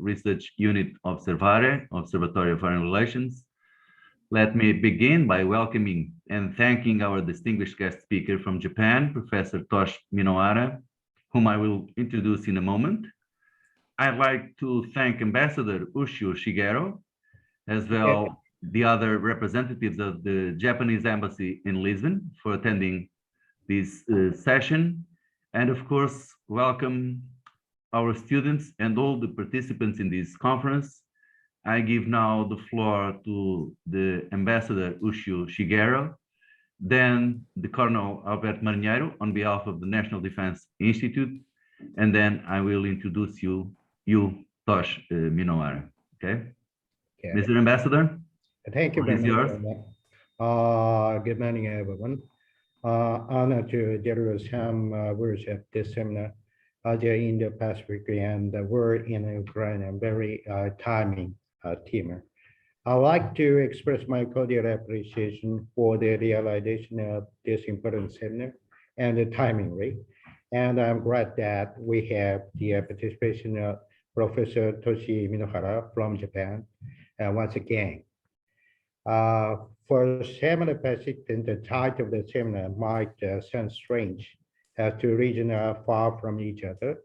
Research Unit of Rivalry, Observatory of Foreign Relations. Let me begin by welcoming and thanking our distinguished guest speaker from Japan, Professor Tosh Minohara, whom I will introduce in a moment. I'd like to thank Ambassador Ushio Shigeru, as well the other representatives of the Japanese Embassy in Lisbon for attending this session, and of course, welcome our students and all the participants in this conference. I give now the floor to the Ambassador Ushio Shigeru, then the Colonel Alberto Marinheiro on behalf of the National Defense Institute, and then I will introduce you Tosh Minohara. Okay? Mr. Ambassador? Thank you very much. Good morning, everyone. Honored to deliver some words at this seminar, the Indo-Pacific and the war in Ukraine, and very timing theme. I'd like to express my cordial appreciation for the realization of this important seminar and the timing rate. And I'm glad that we have the participation of Professor Toshi Minohara from Japan once again. For seminar participants, the title of the seminar might sound strange as two regions are far from each other.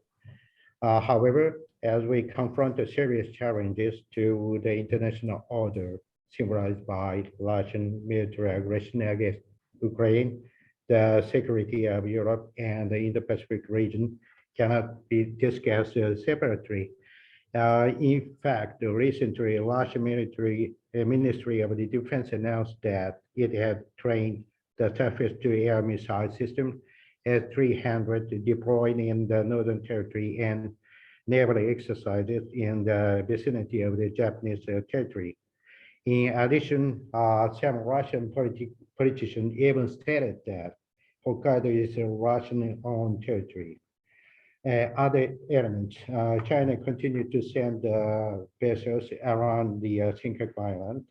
However, as we confront the serious challenges to the international order symbolized by Russian military aggression against Ukraine, the security of Europe and the Indo-Pacific region cannot be discussed separately. In fact, recently, the Russian Ministry of the Defense announced that it had trained the surface-to-air missile system S-300 deployed in the Northern Territory and naval exercises in the vicinity of the Japanese territory. In addition, some Russian politicians even stated that Hokkaido is a Russian-owned territory. Other elements, China continued to send vessels around the Senkaku Island,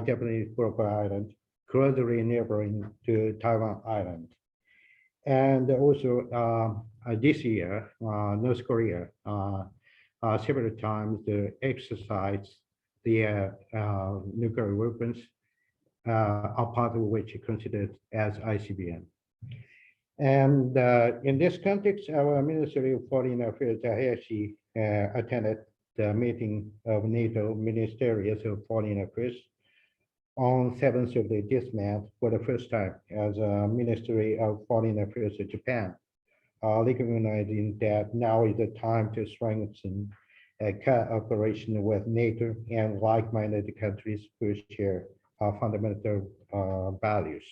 Japanese Kuroko Island, closely neighboring to Taiwan Island. And also this year, North Korea several times exercised the nuclear weapons, a part of which is considered as ICBM. And in this context, our Ministry of Foreign Affairs, Hayashi, attended the meeting of NATO Ministerials of Foreign Affairs on 7th of this month for the first time as a Ministry of Foreign Affairs of Japan, recognizing that now is the time to strengthen cooperation with NATO and like-minded countries who share fundamental values.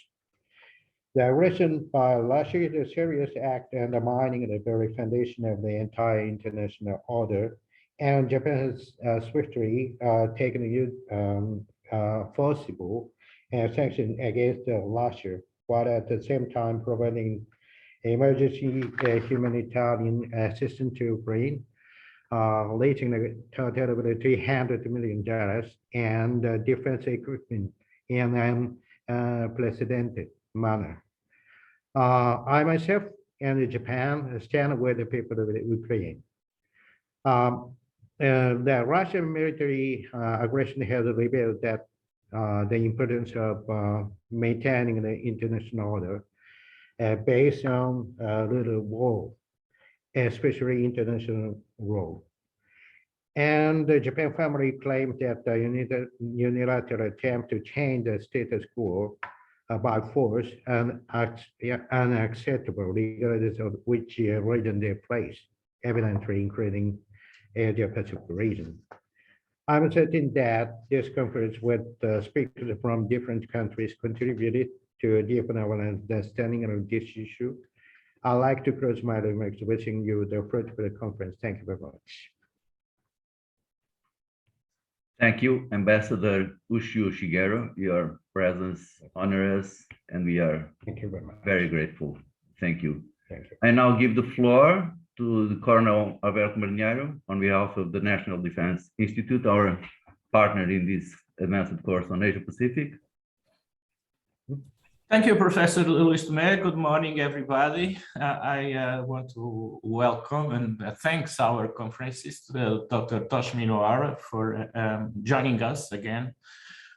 The aggression by Russia is a serious act undermining the very foundation of the entire international order, and Japan has swiftly taken forcible sanctions against Russia, while at the same time providing emergency humanitarian assistance to Ukraine, reaching the total of $300 million and defense equipment in an unprecedented manner. I myself and Japan stand with the people of Ukraine. The Russian military aggression has revealed that the importance of maintaining the international order based on rule of law, especially international law. And the Japan family claims that the unilateral attempt to change the status quo by force and unacceptable regardless of which region they place, evidently including Asia-Pacific region. I'm certain that this conference with speakers from different countries contributed to deepen our understanding of this issue. I'd like to close my remarks wishing you the fruitful conference. Thank you very much. Thank you, Ambassador Ushio Shigeru. Your presence honors us, and we are very grateful. Thank you. Thank you. I now give the floor to the Colonel Alberto Marinheiro on behalf of the National Defense Institute, our partner in this advanced course on Asia-Pacific. Thank you, Professor Luis Tomé. Good morning, everybody. I want to welcome and thanks our conferences, Dr. Tosh Minohara, for joining us again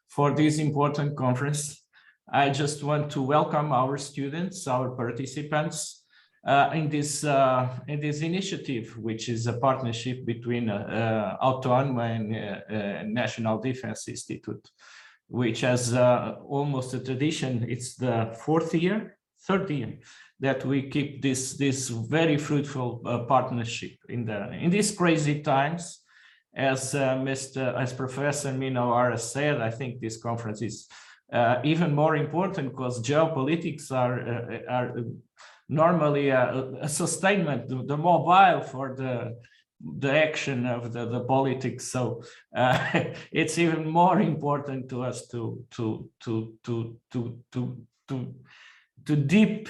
for this important conference. I just want to welcome our students, our participants in this initiative, which is a partnership between Autonomous and National Defense Institute, which has almost a tradition. It's the third year that we keep this very fruitful partnership in these crazy times. As Professor Minohara said, I think this conference is even more important because geopolitics are normally a sustainment, the mobile for the action of the politics. So it's even more important to us to deep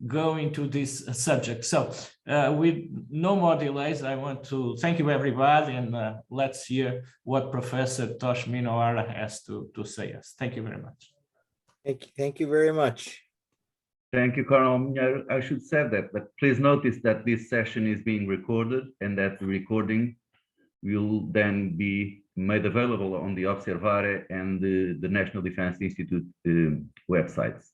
go into this subject. So with no more delays, I want to thank you everybody, and let's hear what Professor Tosh Minohara has to say us. Thank you very much. Thank you very much. Thank you, Colonel. I should say that, but please notice that this session is being recorded and that the recording will then be made available on the Observare and the National Defense Institute websites.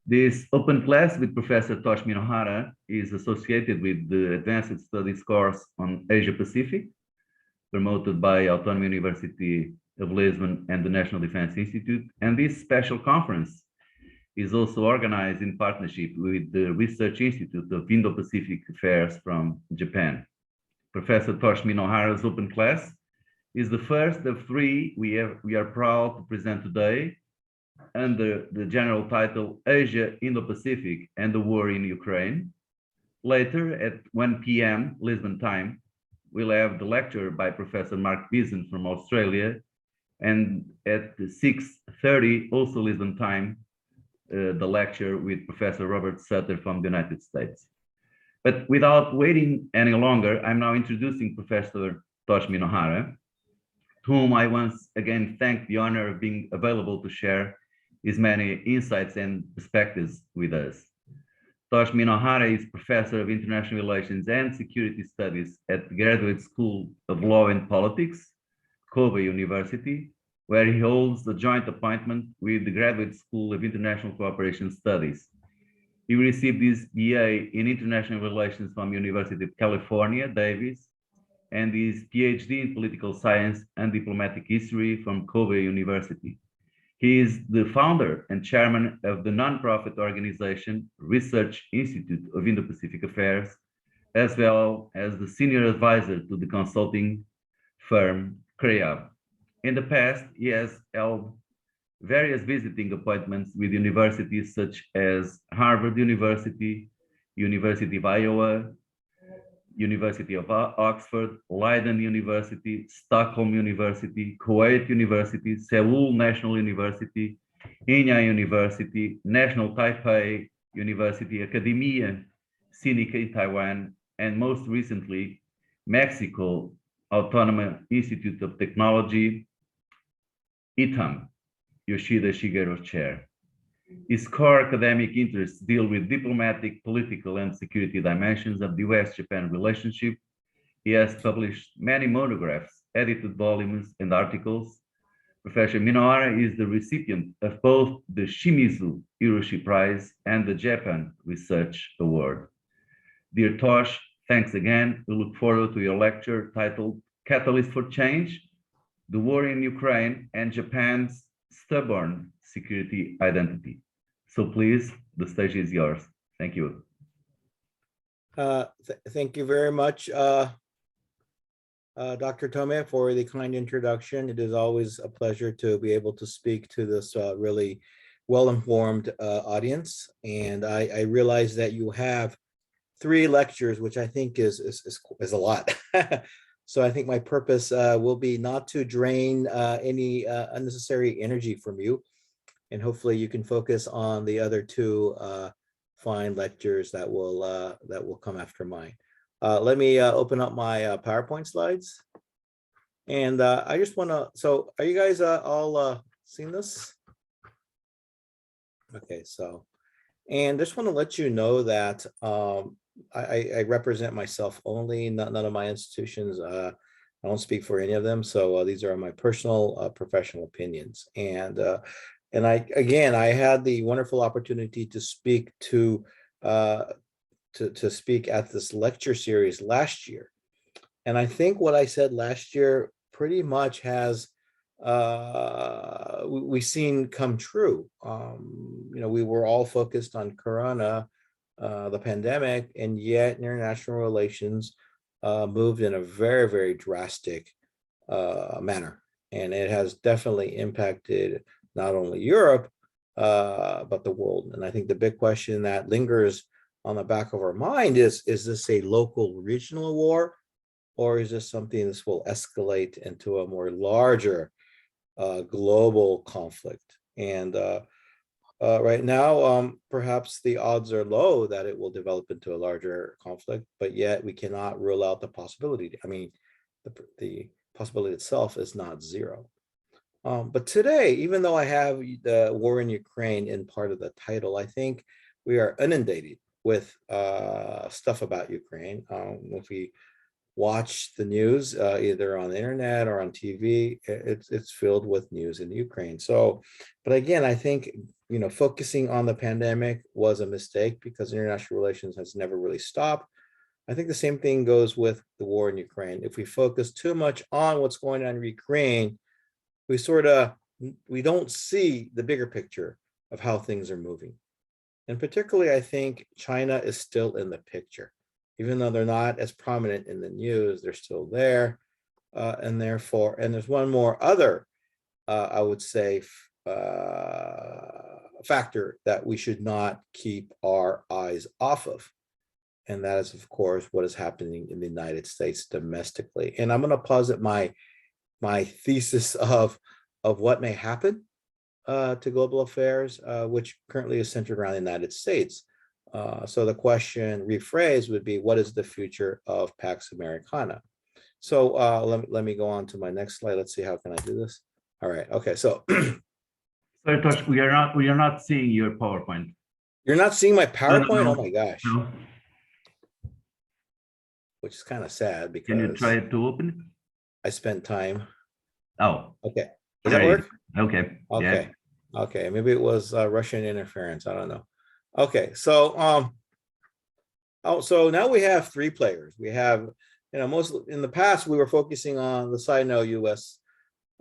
This open class with Professor Tosh Minohara is associated with the Advanced Studies course on Asia-Pacific, promoted by Autonomous University of Lisbon and the National Defense Institute. And this special conference is also organized in partnership with the Research Institute of Indo-Pacific Affairs from Japan. Professor Tosh Minohara's open class is the first of three we are proud to present today under the general title Asia, Indo-Pacific and the War in Ukraine. Later at 1 p.m. Lisbon time, we'll have the lecture by Professor Mark Beeson from Australia, and at 6:30, also Lisbon time, the lecture with Professor Robert Sutter from the United States. But without waiting any longer, I'm now introducing Professor Tosh Minohara, to whom I once again thank the honor of being available to share his many insights and perspectives with us. Tosh Minohara is Professor of International Relations and Security Studies at the Graduate School of Law and Politics, Kobe University, where he holds a joint appointment with the Graduate School of International Cooperation Studies. He received his BA in International Relations from University of California, Davis, and his PhD in Political Science and Diplomatic History from Kobe University. He is the founder and chairman of the nonprofit organization Research Institute of Indo-Pacific Affairs, as well as the senior advisor to the consulting firm CREAB. In the past, he has held various visiting appointments with universities such as Harvard University, University of Iowa, University of Oxford, Leiden University, Stockholm University, Kuwait University, Seoul National University, Inya University, National Taipei University, Academia Sinica in Taiwan, and most recently, Mexico Autonomous Institute of Technology, ITAM, Yoshida Shigeru Chair. His core academic interests deal with diplomatic, political, and security dimensions of the US-Japan relationship. He has published many monographs, edited volumes, and articles. Professor Minohara is the recipient of both the Shimizu Hiroshi Prize and the Japan Research Award. Dear Tosh, thanks again. We look forward to your lecture titled Catalyst for Change, the War in Ukraine and Japan's Stubborn Security Identity. So please, the stage is yours. Thank you. Thank you very much, Dr. Tomé, for the kind introduction. It is always a pleasure to be able to speak to this really well-informed audience. And I realize that you have 3 lectures, which I think is a lot. So I think my purpose will be not to drain any unnecessary energy from you, and hopefully you can focus on the other 2 fine lectures that will come after mine. Let me open up my PowerPoint slides, and I just want to. So, are you guys all seeing this? Okay, so, and just want to let you know that I represent myself only, none of my institutions. I don't speak for any of them. So these are my personal professional opinions. And I had the wonderful opportunity to speak to speak at this lecture series last year. And I think what I said last year pretty much has we've seen come true. We were all focused on Corona, the pandemic, and yet international relations moved in a very, very drastic manner. And it has definitely impacted not only Europe, but the world. And I think the big question that lingers on the back of our mind is this a local regional war, or is this something this will escalate into a more larger global conflict? And right now, perhaps the odds are low that it will develop into a larger conflict, but yet we cannot rule out the possibility. I mean, the possibility itself is not zero. But today, even though I have the war in Ukraine in part of the title, I think we are inundated with stuff about Ukraine. If we watch the news either on the internet or on TV, it's filled with news in Ukraine. So, but again, I think, focusing on the pandemic was a mistake because international relations has never really stopped. I think the same thing goes with the war in Ukraine. If we focus too much on what's going on in Ukraine, we don't see the bigger picture of how things are moving. And particularly, I think China is still in the picture. Even though they're not as prominent in the news, they're still there. And therefore, and there's one more other, I would say, factor that we should not keep our eyes off of. And that is, of course, what is happening in the United States domestically. And I'm going to posit my thesis of what may happen to global affairs, which currently is centered around the United States. So the question rephrased would be, what is the future of Pax Americana? So let me go on to my next slide. Let's see, how can I do this? All right. Okay. So Sorry, Tosh, we are not seeing your PowerPoint. you're not seeing my PowerPoint? No. Oh my gosh. No. Which is kind of sad because Can you try to open it? I spent time. Oh, Okay. Does that work? Okay. Okay. Yeah. Okay. Maybe it was Russian interference. I don't know. Okay. So so now we have three players. We have, most in the past we were focusing on the Sino-US,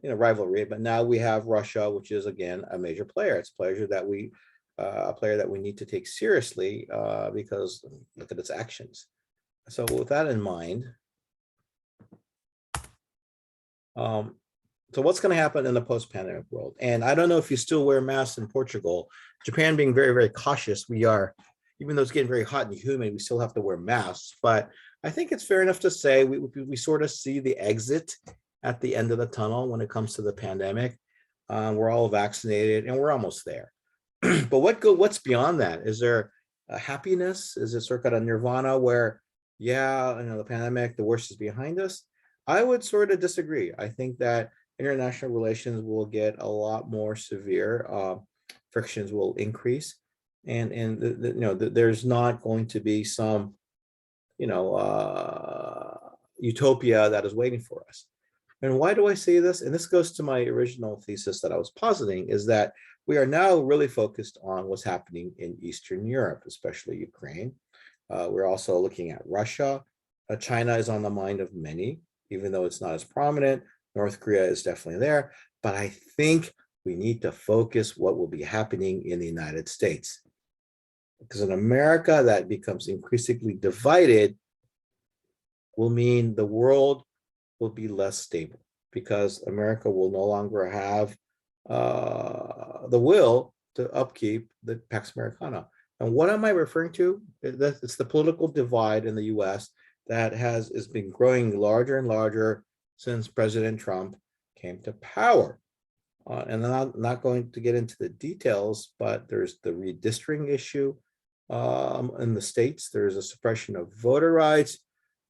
rivalry, but now we have Russia, which is again a major player. It's a player that we need to take seriously because look at its actions. So with that in mind, so what's going to happen in the post-pandemic world? And I don't know if you still wear masks in Portugal. Japan being very, very cautious, we are, even though it's getting very hot and humid, we still have to wear masks. But I think it's fair enough to say we sort of see the exit at the end of the tunnel when it comes to the pandemic. We're all vaccinated and we're almost there. But what's beyond that? Is there a happiness? Is it sort of a nirvana where, yeah, the pandemic, the worst is behind us? I would sort of disagree. I think that international relations will get a lot more severe. Frictions will increase, and there's not going to be some utopia that is waiting for us. And why do I say this? And this goes to my original thesis that I was positing, is that we are now really focused on what's happening in Eastern Europe, especially Ukraine. We're also looking at Russia. China is on the mind of many, even though it's not as prominent. North Korea is definitely there. But I think we need to focus what will be happening in the United States. Because in America, that becomes increasingly divided will mean the world will be less stable, because America will no longer have the will to upkeep the Pax Americana. And what am I referring to? It's the political divide in the US that has been growing larger and larger since President Trump came to power. And I'm not going to get into the details, but there's the redistricting issue in the states. There's a suppression of voter rights.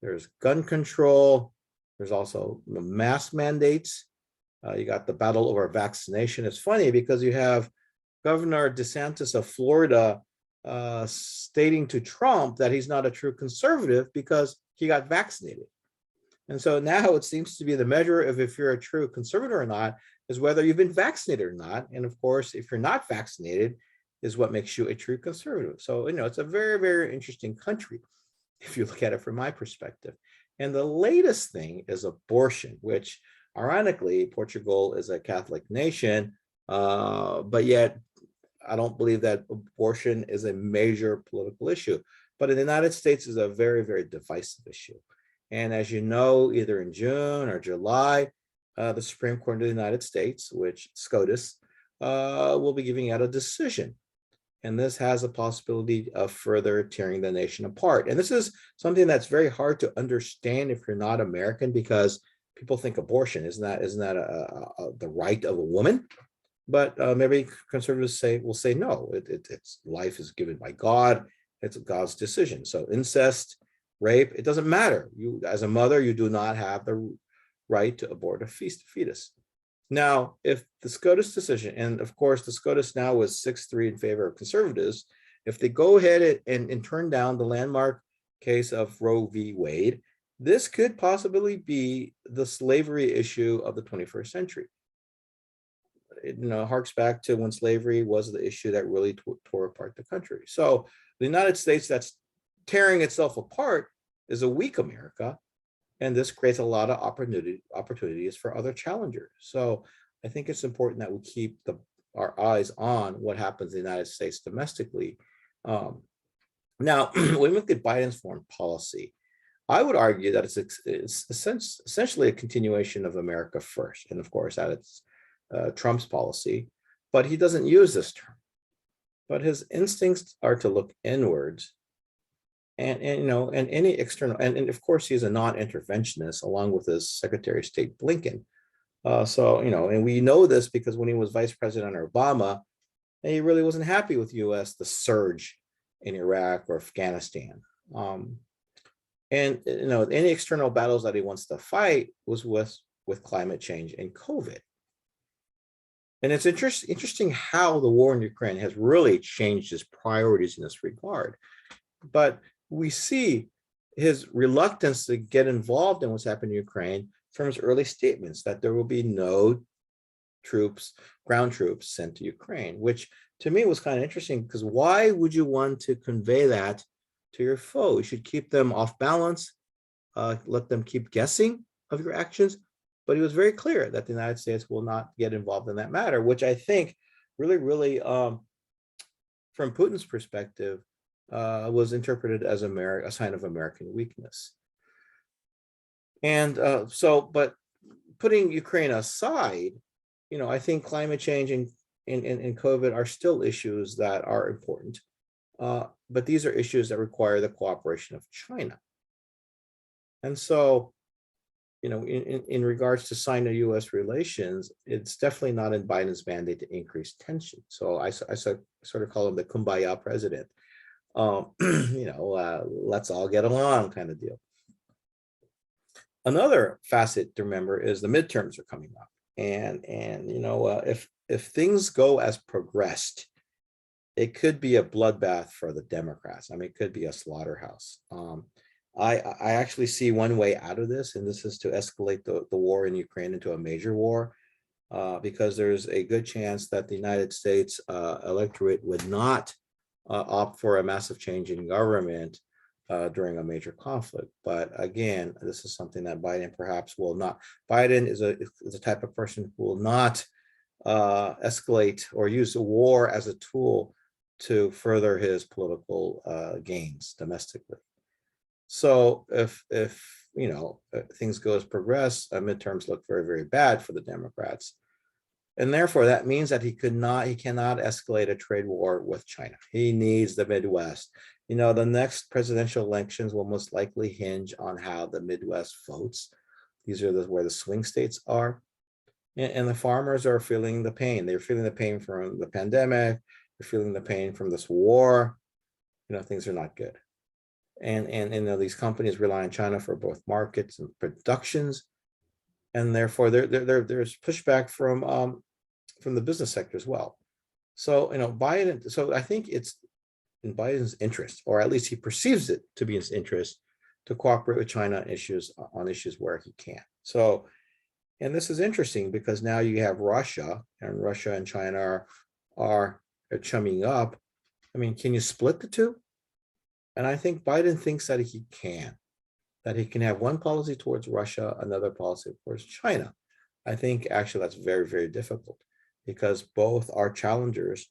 There's gun control. There's also the mask mandates. You got the battle over vaccination. It's funny because you have Governor DeSantis of Florida stating to Trump that he's not a true conservative because he got vaccinated. And so now it seems to be the measure of if you're a true conservative or not is whether you've been vaccinated or not. And of course, if you're not vaccinated is what makes you a true conservative. So, it's a very, very interesting country if you look at it from my perspective. And the latest thing is abortion, which ironically, Portugal is a Catholic nation, but yet I don't believe that abortion is a major political issue. But in the United States, is a very, very divisive issue. And as you know, either in June or July, the Supreme Court of the United States, which SCOTUS, will be giving out a decision. And this has a possibility of further tearing the nation apart. And this is something that's very hard to understand if you're not American, because people think abortion, isn't that the right of a woman? But maybe conservatives will say no, it's life is given by God. It's God's decision. So incest, rape, it doesn't matter. You, as a mother, you do not have the right to abort a fetus. Now, if the SCOTUS decision, and of course, the SCOTUS now was 6-3 in favor of conservatives, if they go ahead and turn down the landmark case of Roe v. Wade, this could possibly be the slavery issue of the 21st century. It harks back to when slavery was the issue that really tore apart the country. So the United States that's tearing itself apart is a weak America. And this creates a lot of opportunities for other challengers. So I think it's important that we keep our eyes on what happens in the United States domestically. Now, when we look at Biden's foreign policy, I would argue that it's essentially a continuation of America first. And of course, that it's Trump's policy, but he doesn't use this term. But his instincts are to look inwards. And any external, and of course, he's a non-interventionist along with his Secretary of State Blinken. And we know this because when he was Vice President under Obama, he really wasn't happy with the surge in Iraq or Afghanistan. Any external battles that he wants to fight was with climate change and COVID. And it's interesting how the war in Ukraine has really changed his priorities in this regard. But we see his reluctance to get involved in what's happening in Ukraine from his early statements that there will be no ground troops sent to Ukraine, which to me was kind of interesting, because why would you want to convey that to your foe? You should keep them off balance, let them keep guessing of your actions. But he was very clear that the United States will not get involved in that matter, which I think really, from Putin's perspective, was interpreted as a sign of American weakness. And but putting Ukraine aside, I think climate change and COVID are still issues that are important. But these are issues that require the cooperation of China. And so, in regards to Sino-US relations, it's definitely not in Biden's mandate to increase tension. So I sort of call him the kumbaya president. Let's all get along kind of deal. Another facet to remember is the midterms are coming up, and if things go as progressed, it could be a bloodbath for the Democrats. I mean, it could be a slaughterhouse. I actually see one way out of this, and this is to escalate the war in Ukraine into a major war, because there's a good chance that the United States electorate would not opt for a massive change in government during a major conflict. But again, this is something that Biden perhaps will not. Biden is a type of person who will not escalate or use the war as a tool to further his political gains domestically. So if things go as progress, midterms look very, very bad for the Democrats. And therefore, that means that he cannot escalate a trade war with China. He needs the Midwest. The next presidential elections will most likely hinge on how the Midwest votes. These are where the swing states are. And the farmers are feeling the pain. They're feeling the pain from the pandemic. They're feeling the pain from this war. Things are not good. And these companies rely on China for both markets and productions. And therefore, there's pushback from the business sector as well. So, Biden, so I think it's in Biden's interest, or at least he perceives it to be his interest, to cooperate with China on issues where he can. So, and this is interesting because now you have Russia and China are chumming up. I mean, can you split the two? And I think Biden thinks that he can have one policy towards Russia, another policy towards China. I think actually that's very, very difficult because both are challengers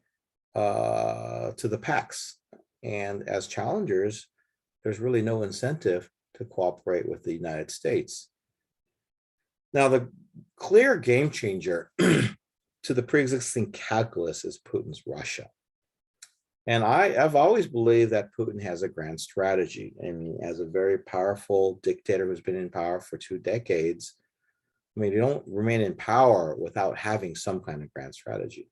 to the Pax. And as challengers, there's really no incentive to cooperate with the United States. Now, the clear game changer to the pre-existing calculus is Putin's Russia. And I've always believed that Putin has a grand strategy. I mean, as a very powerful dictator who's been in power for 2 decades, I mean, you don't remain in power without having some kind of grand strategy.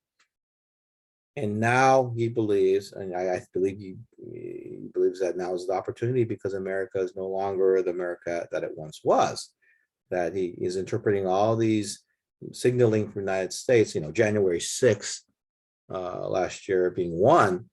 And now he believes, and I believe he believes that now is the opportunity because America is no longer the America that it once was, that he is interpreting all these signaling from the United States, January 6th last year being one,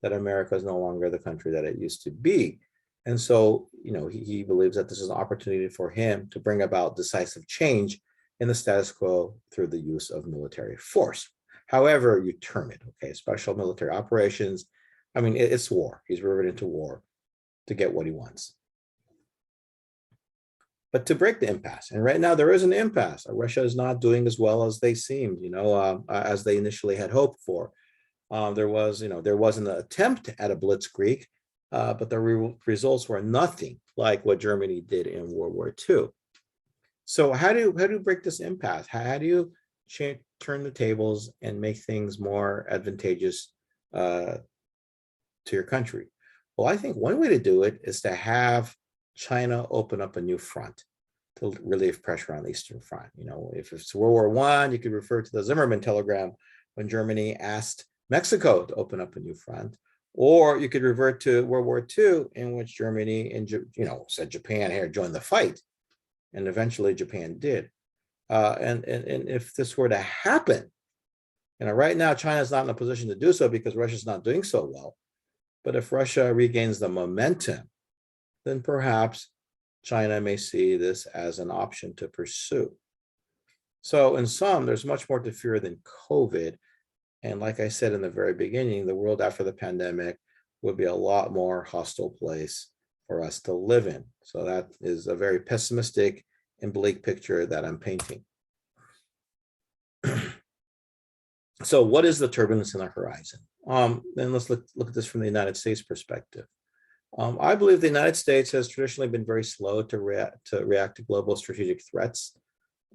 that America is no longer the country that it used to be. And so, he believes that this is an opportunity for him to bring about decisive change in the status quo through the use of military force. However you term it, okay, special military operations. I mean, it's war. He's reverted to war to get what he wants. But to break the impasse, and right now there is an impasse. Russia is not doing as well as they seemed, as they initially had hoped for. There was an attempt at a blitzkrieg, but the results were nothing like what Germany did in World War II. So how do you break this impasse? How do you turn the tables and make things more advantageous to your country? Well, I think one way to do it is to have China open up a new front to relieve pressure on the Eastern Front. If it's World War I, you could refer to the Zimmerman telegram when Germany asked Mexico to open up a new front, or you could revert to World War II, in which Germany and said Japan here join the fight, and eventually Japan did. And if this were to happen, right now China is not in a position to do so because Russia's not doing so well. But if Russia regains the momentum, then perhaps China may see this as an option to pursue. So in sum, there's much more to fear than COVID. And like I said in the very beginning, the world after the pandemic would be a lot more hostile place for us to live in. So that is a very pessimistic and bleak picture that I'm painting. So what is the turbulence in the horizon? Then let's look at this from the United States perspective. I believe the United States has traditionally been very slow to react to global strategic threats.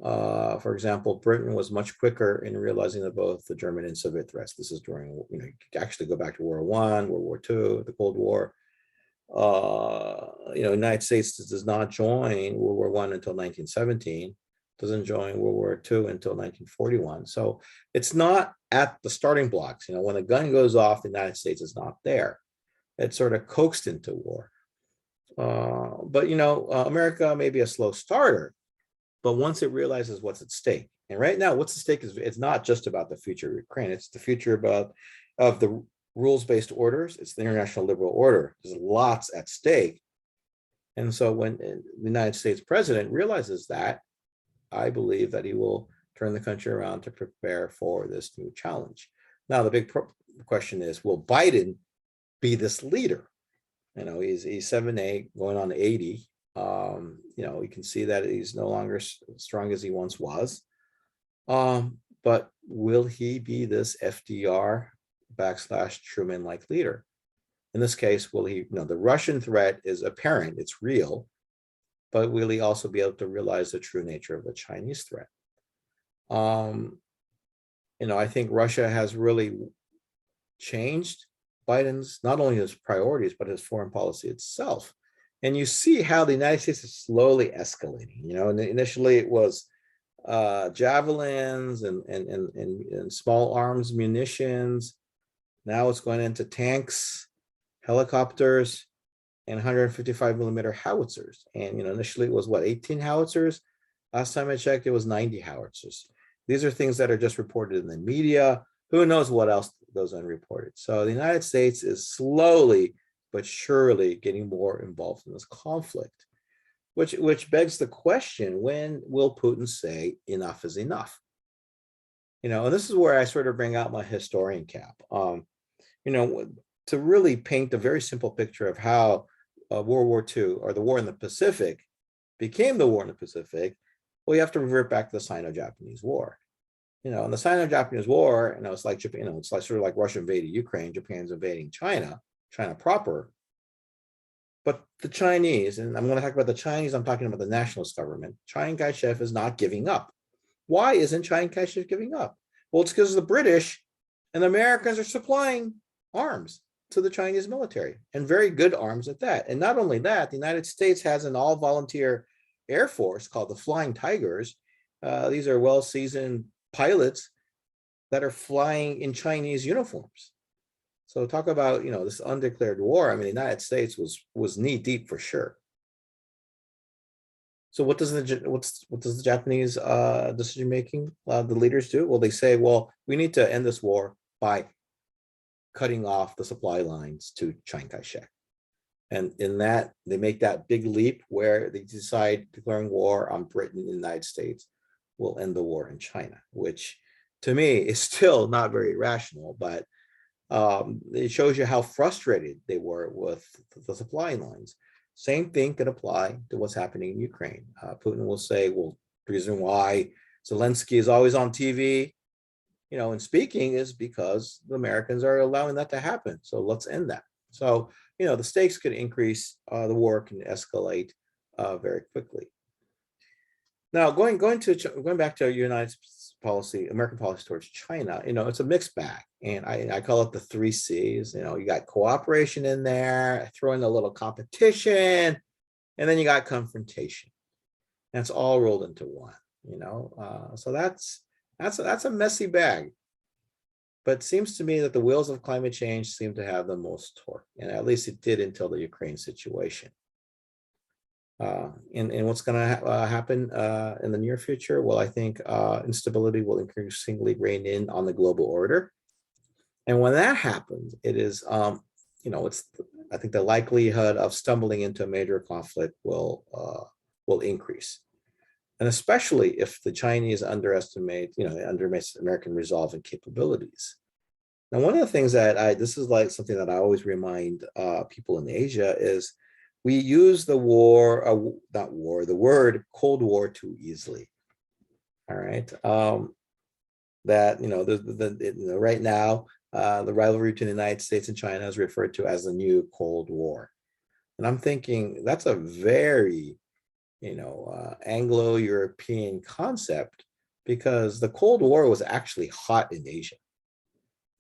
For example, Britain was much quicker in realizing that both the German and Soviet threats. This is during, you could actually go back to World War I, World War II, the Cold War. United States does not join World War I until 1917, doesn't join World War II until 1941. So it's not at the starting blocks. When a gun goes off, the United States is not there. It's sort of coaxed into war. But America may be a slow starter, but once it realizes what's at stake, and right now what's at stake is it's not just about the future of Ukraine, it's the future of the rules-based orders, it's the international liberal order. There's lots at stake. And so when the United States president realizes that, I believe that he will turn the country around to prepare for this new challenge. Now, the big question is, will Biden be this leader? He's 78, going on 80. You can see that he's no longer as strong as he once was. But will he be this FDR / Truman-like leader? In this case, will he, the Russian threat is apparent, it's real, but will he also be able to realize the true nature of the Chinese threat? I think Russia has really changed Biden's, not only his priorities, but his foreign policy itself. And you see how the United States is slowly escalating. And initially it was javelins and small arms munitions. Now it's going into tanks, helicopters, and 155 millimeter howitzers. And initially it was 18 howitzers. Last time I checked, it was 90 howitzers. These are things that are just reported in the media. Who knows what else goes unreported. So the United States is slowly but surely getting more involved in this conflict, which begs the question: when will Putin say enough is enough? And this is where I sort of bring out my historian cap. To really paint a very simple picture of how World War II, or the war in the Pacific, became the war in the Pacific, well, you have to revert back to the Sino-Japanese War. In the Sino-Japanese War, it's like Japan, it's like sort of like Russia invaded Ukraine, Japan's invading China proper. But the Chinese, and I'm going to talk about the Chinese, I'm talking about the nationalist government. Chiang Kai-shek is not giving up. Why isn't Chiang Kai-shek giving up? Well, it's because the British and the Americans are supplying arms to the Chinese military, and very good arms at that. And not only that, the United States has an all-volunteer air force called the Flying Tigers. These are well-seasoned pilots that are flying in Chinese uniforms. So talk about, this undeclared war. I mean, the United States was knee-deep for sure. So what does the Japanese decision-making, the leaders do? Well, they say, well, we need to end this war by cutting off the supply lines to Chiang Kai-shek. And in that, they make that big leap where they decide declaring war on Britain and the United States will end the war in China, which to me is still not very rational, but it shows you how frustrated they were with the supply lines. Same thing could apply to what's happening in Ukraine. Putin will say, well, the reason why Zelensky is always on TV, and speaking is because the Americans are allowing that to happen. So let's end that. So, the stakes could increase, the war can escalate very quickly. Now, going back to United policy, American policy towards China, it's a mixed bag. And I call it the 3 C's. You got cooperation in there, throw in a little competition, and then you got confrontation. And it's all rolled into one, so that's a messy bag. But it seems to me that the wheels of climate change seem to have the most torque, and at least it did until the Ukraine situation. And what's going to happen in the near future? Well, I think instability will increasingly reign in on the global order. And when that happens, it is, I think the likelihood of stumbling into a major conflict will increase. And especially if the Chinese underestimate American resolve and capabilities. Now, one of the things that this is like something that I always remind people in Asia is we use the word Cold War too easily. All right. Right now, the rivalry between the United States and China is referred to as the new Cold War. And I'm thinking that's a very Anglo-European concept, because the Cold War was actually hot in Asia.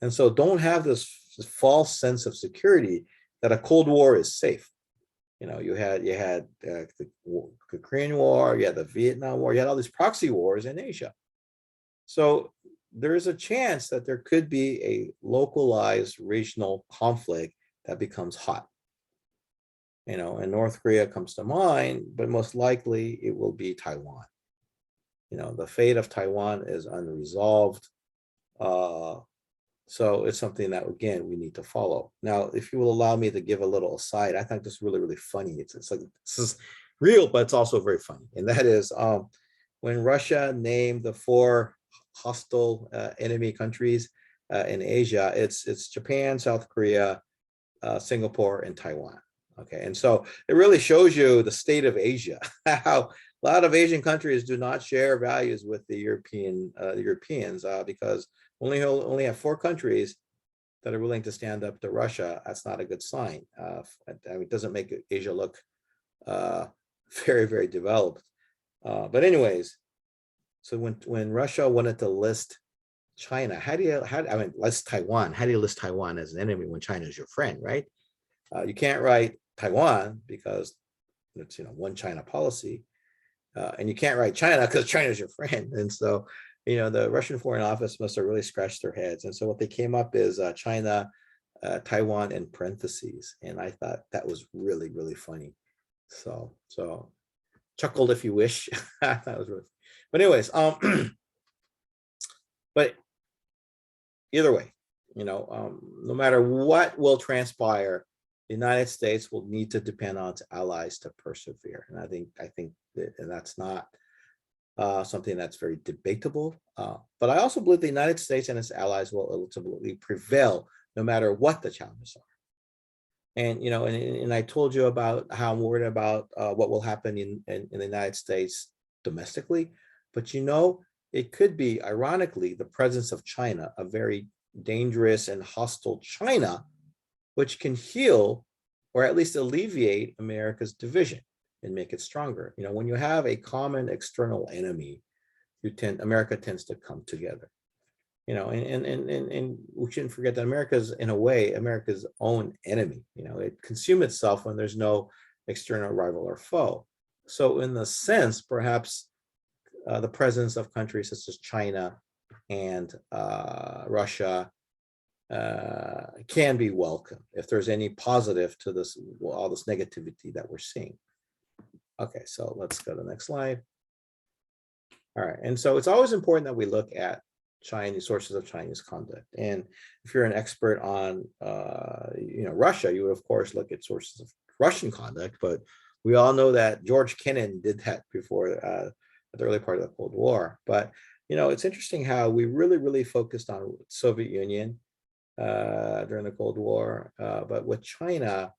And so don't have this false sense of security that a Cold War is safe. You had the Korean War, you had the Vietnam War, you had all these proxy wars in Asia. So there is a chance that there could be a localized regional conflict that becomes hot. And North Korea comes to mind, but most likely it will be Taiwan. The fate of Taiwan is unresolved. So it's something that, again, we need to follow. Now, if you will allow me to give a little aside, I think this is really, really funny. It's like, this is real, but it's also very funny. And that is when Russia named the 4 hostile enemy countries in Asia, it's Japan, South Korea, Singapore, and Taiwan. Okay, and so it really shows you the state of Asia, how a lot of Asian countries do not share values with the Europeans because we only have 4 countries that are willing to stand up to Russia. That's not a good sign. It doesn't make Asia look very, very developed. But anyways, so when Russia wanted to list China, list Taiwan. How do you list Taiwan as an enemy when China is your friend, right? You can't write Taiwan because it's one China policy, and you can't write China because China's your friend. And so the Russian Foreign Office must have really scratched their heads. And so what they came up is China, Taiwan in parentheses, and I thought that was really, really funny. So chuckled if you wish. That was really. But anyways, but either way, no matter what will transpire, the United States will need to depend on its allies to persevere. And I think and that's not something that's very debatable. But I also believe the United States and its allies will ultimately prevail no matter what the challenges are. And and I told you about how I'm worried about what will happen in the United States domestically, but it could be, ironically, the presence of China, a very dangerous and hostile China, which can heal or at least alleviate America's division and make it stronger. When you have a common external enemy, America tends to come together. And we shouldn't forget that America's, in a way, America's own enemy. It consumes itself when there's no external rival or foe. So in the sense, perhaps the presence of countries such as China and Russia can be welcome if there's any positive to this, all this negativity that we're seeing. Okay, so let's go to the next slide. All right, and so it's always important that we look at Chinese sources of Chinese conduct. And if you're an expert on Russia, you would of course look at sources of Russian conduct, but we all know that George Kennan did that before at the early part of the Cold War. But it's interesting how we really focused on Soviet Union during the Cold War, but with China,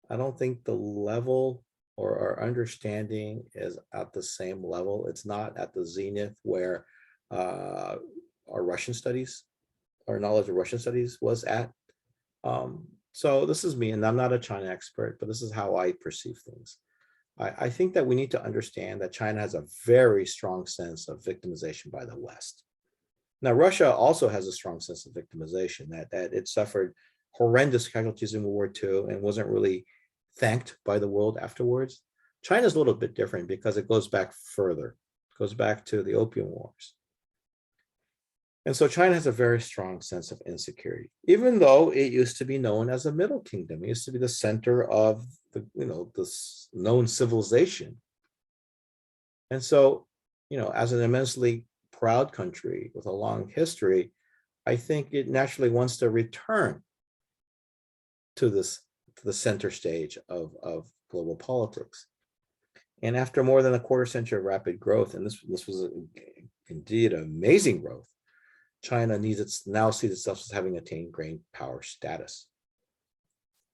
I don't think the level or our understanding is at the same level. It's not at the zenith where our Russian studies, our knowledge of Russian studies was at. So this is me, and I'm not a China expert, but this is how I perceive things. I think that we need to understand that China has a very strong sense of victimization by the West. Now, Russia also has a strong sense of victimization, that it suffered horrendous casualties in World War II and wasn't really thanked by the world afterwards. China's a little bit different because it goes back further. It goes back to the Opium Wars. And so China has a very strong sense of insecurity, even though it used to be known as a Middle Kingdom. It used to be the center of this known civilization. And so, as an immensely proud country with a long history, I think it naturally wants to return to the center stage of global politics. And after more than a quarter century of rapid growth, and this was indeed amazing growth, China now sees itself as having attained great power status.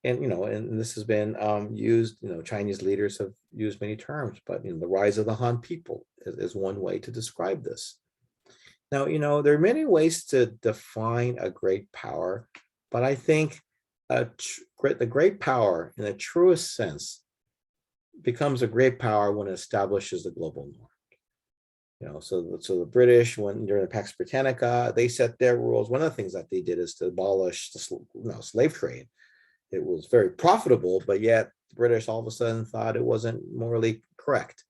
And and this has been used. Chinese leaders have used many terms, but the rise of the Han people is one way to describe this. Now, there are many ways to define a great power, but I think the great power, in the truest sense, becomes a great power when it establishes the global norm. So the British, during the Pax Britannica, they set their rules. One of the things that they did is to abolish the slave trade. It was very profitable, but yet the British all of a sudden thought it wasn't morally correct.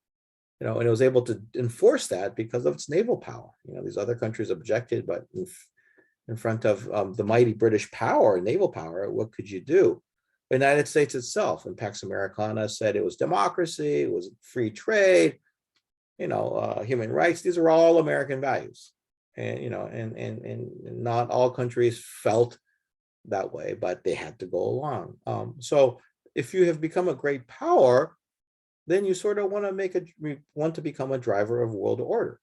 And it was able to enforce that because of its naval power. These other countries objected, but in front of the mighty British power, naval power, what could you do? The United States itself, and Pax Americana, said it was democracy, it was free trade, human rights. These are all American values, and and not all countries felt that way, but they had to go along. So if you have become a great power, then you sort of want to become a driver of world order.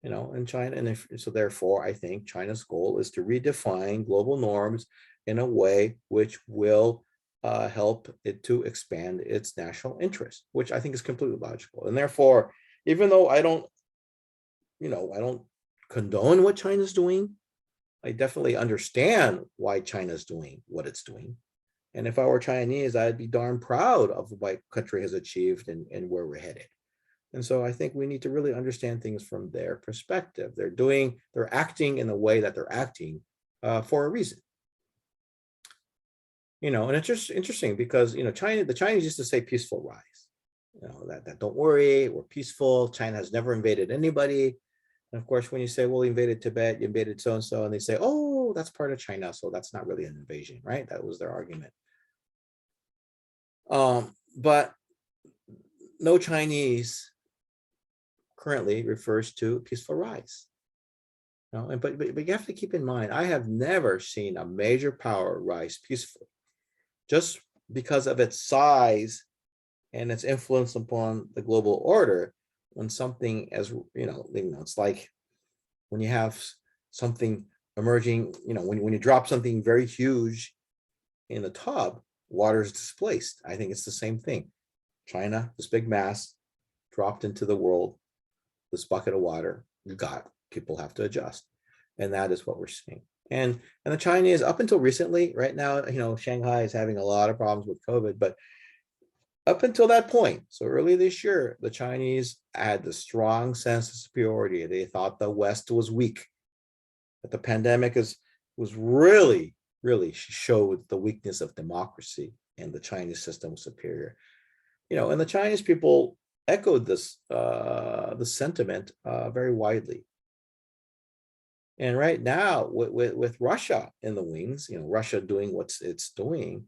In China, and so therefore, I think China's goal is to redefine global norms in a way which will help it to expand its national interest, which I think is completely logical. And therefore, even though I don't condone what China's doing, I definitely understand why China's doing what it's doing. And if I were Chinese, I'd be darn proud of what country has achieved and where we're headed. And so I think we need to really understand things from their perspective. They're acting in the way that they're acting for a reason. And it's just interesting because the Chinese used to say peaceful rise. That don't worry, we're peaceful. China has never invaded anybody. And of course, when you say, well, you invaded Tibet, you invaded so-and-so, and they say, oh, that's part of China, so that's not really an invasion, right? That was their argument. But no Chinese currently refers to peaceful rise. You know, but you have to keep in mind, I have never seen a major power rise peacefully just because of its size and its influence upon the global order. When something as it's like when you have something emerging, when you drop something very huge in the tub, water is displaced. I think it's the same thing. China, this big mass dropped into the world, this bucket of water, people have to adjust. And that is what we're seeing. And the Chinese, up until recently, right now, Shanghai is having a lot of problems with COVID, but up until that point, so early this year, the Chinese had the strong sense of superiority. They thought the West was weak, that the pandemic was really showed the weakness of democracy, and the Chinese system was superior. And the Chinese people echoed this sentiment very widely. And right now, with Russia in the wings, Russia doing what it's doing,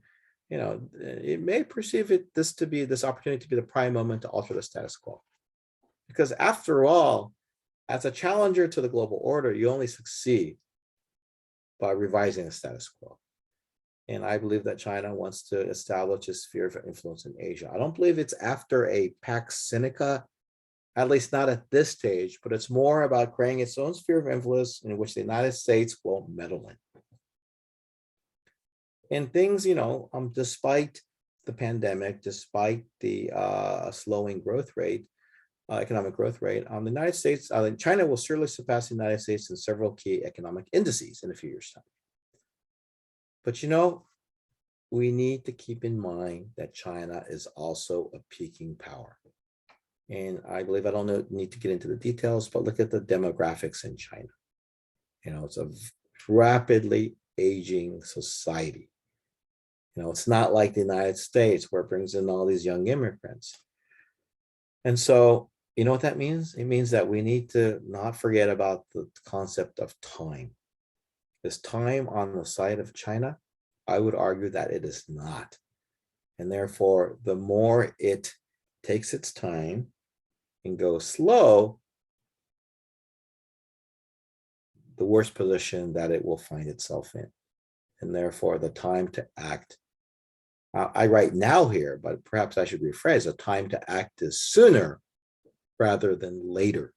it may perceive this opportunity to be the prime moment to alter the status quo. Because after all, as a challenger to the global order, you only succeed by revising the status quo. And I believe that China wants to establish a sphere of influence in Asia. I don't believe it's after a Pax Seneca, at least not at this stage, but it's more about creating its own sphere of influence in which the United States won't meddle in. And things, despite the pandemic, despite the slowing growth rate, economic growth rate, the United States, China will certainly surpass the United States in several key economic indices in a few years' time. But we need to keep in mind that China is also a peaking power. And I believe I don't need to get into the details, but look at the demographics in China. It's a rapidly aging society. It's not like the United States where it brings in all these young immigrants. And so, you know what that means? It means that we need to not forget about the concept of time. Is time on the side of China? I would argue that it is not. And therefore, the more it takes its time and goes slow, the worse position that it will find itself in. And therefore, the time to act, I write now here, but perhaps I should rephrase, the time to act is sooner rather than later.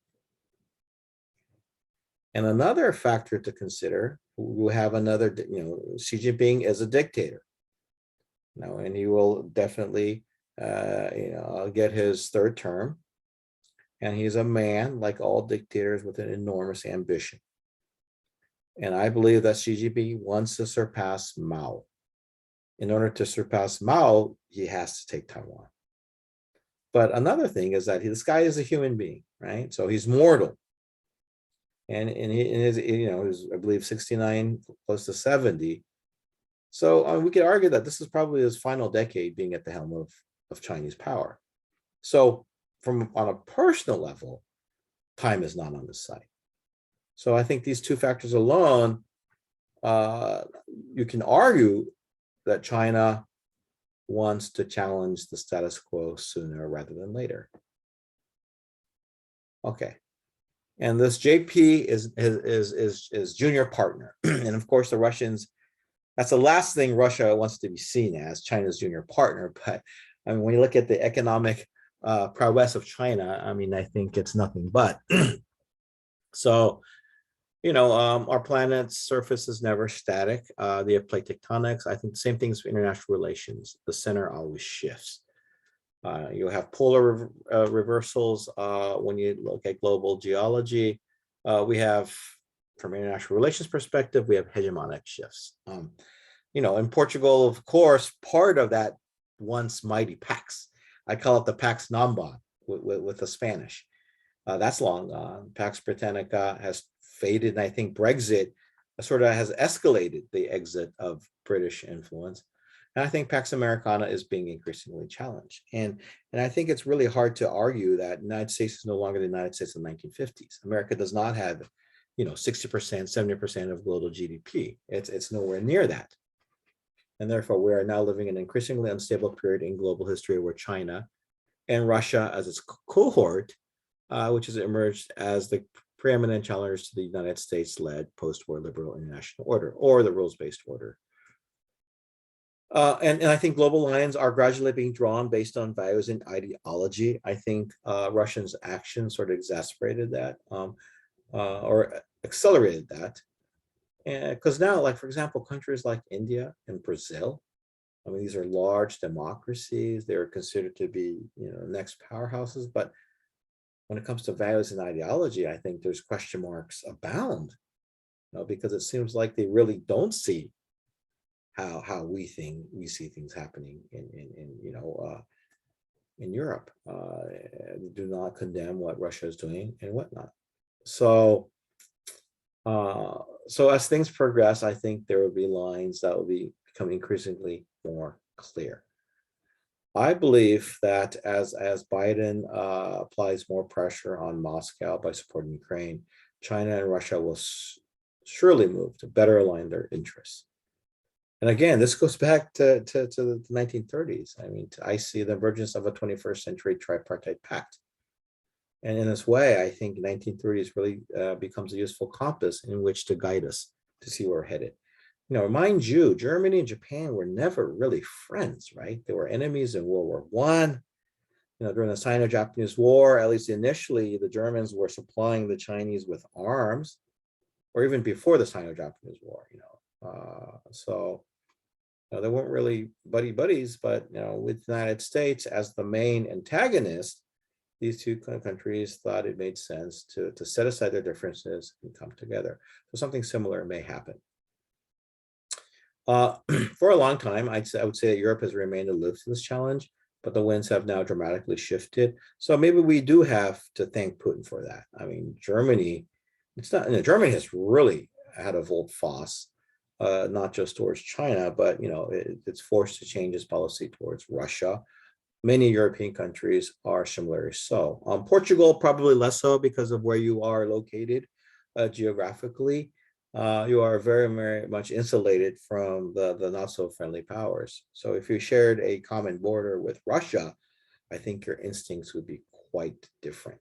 And another factor to consider, we have another, Xi Jinping is a dictator. And he will definitely, get his third term. And he's a man, like all dictators, with an enormous ambition. And I believe that Xi Jinping wants to surpass Mao. In order to surpass Mao, he has to take Taiwan. But another thing is that this guy is a human being, right? So he's mortal. And he's, I believe, 69, close to 70. So we could argue that this is probably his final decade being at the helm of Chinese power. So on a personal level, time is not on his side. So I think these two factors alone, you can argue that China wants to challenge the status quo sooner rather than later. Okay. And this JP is junior partner. And of course, the Russians, that's the last thing Russia wants to be seen as, China's junior partner. But I mean, when you look at the economic prowess of China, I mean, I think it's nothing but. So, our planet's surface is never static. They have plate tectonics. I think the same things for international relations. The center always shifts. You'll have polar reversals when you look at global geology. We have, from an international relations perspective, we have hegemonic shifts. In Portugal, of course, part of that once mighty Pax, I call it the Pax Namba with the Spanish. That's long gone. Pax Britannica has faded, and I think Brexit sort of has escalated the exit of British influence. And I think Pax Americana is being increasingly challenged. And I think it's really hard to argue that the United States is no longer the United States of the 1950s. America does not have, 60%, 70% of global GDP. It's nowhere near that. And therefore, we are now living in an increasingly unstable period in global history where China and Russia as its cohort, which has emerged as the preeminent challengers to the United States-led post-war liberal international order, or the rules-based order. And I think global lines are gradually being drawn based on values and ideology. I think Russia's actions sort of exacerbated that or accelerated that. Because now, like, for example, countries like India and Brazil, I mean, these are large democracies. They're considered to be, next powerhouses. But when it comes to values and ideology, I think there's question marks abound, because it seems like they really don't see how we see things happening in Europe. They do not condemn what Russia is doing and whatnot. So as things progress, I think there will be lines that will become increasingly more clear. I believe that as Biden applies more pressure on Moscow by supporting Ukraine, China and Russia will surely move to better align their interests. And again, this goes back to the 1930s. I mean, I see the emergence of a 21st century tripartite pact. And in this way, I think 1930s really becomes a useful compass in which to guide us to see where we're headed. Mind you, Germany and Japan were never really friends, right? They were enemies in World War I. During the Sino-Japanese War, at least initially, the Germans were supplying the Chinese with arms, or even before the Sino-Japanese War, so they weren't really buddies, but with the United States as the main antagonist, these two countries thought it made sense to set aside their differences and come together. So something similar may happen. For a long time, I would say that Europe has remained aloof to this challenge, but the winds have now dramatically shifted. So maybe we do have to thank Putin for that. I mean, Germany has really had a volte-face, not just towards China, but it's forced to change its policy towards Russia. Many European countries are similarly so. Portugal, probably less so because of where you are located geographically. You are very, very much insulated from the not so friendly powers. So if you shared a common border with Russia, I think your instincts would be quite different.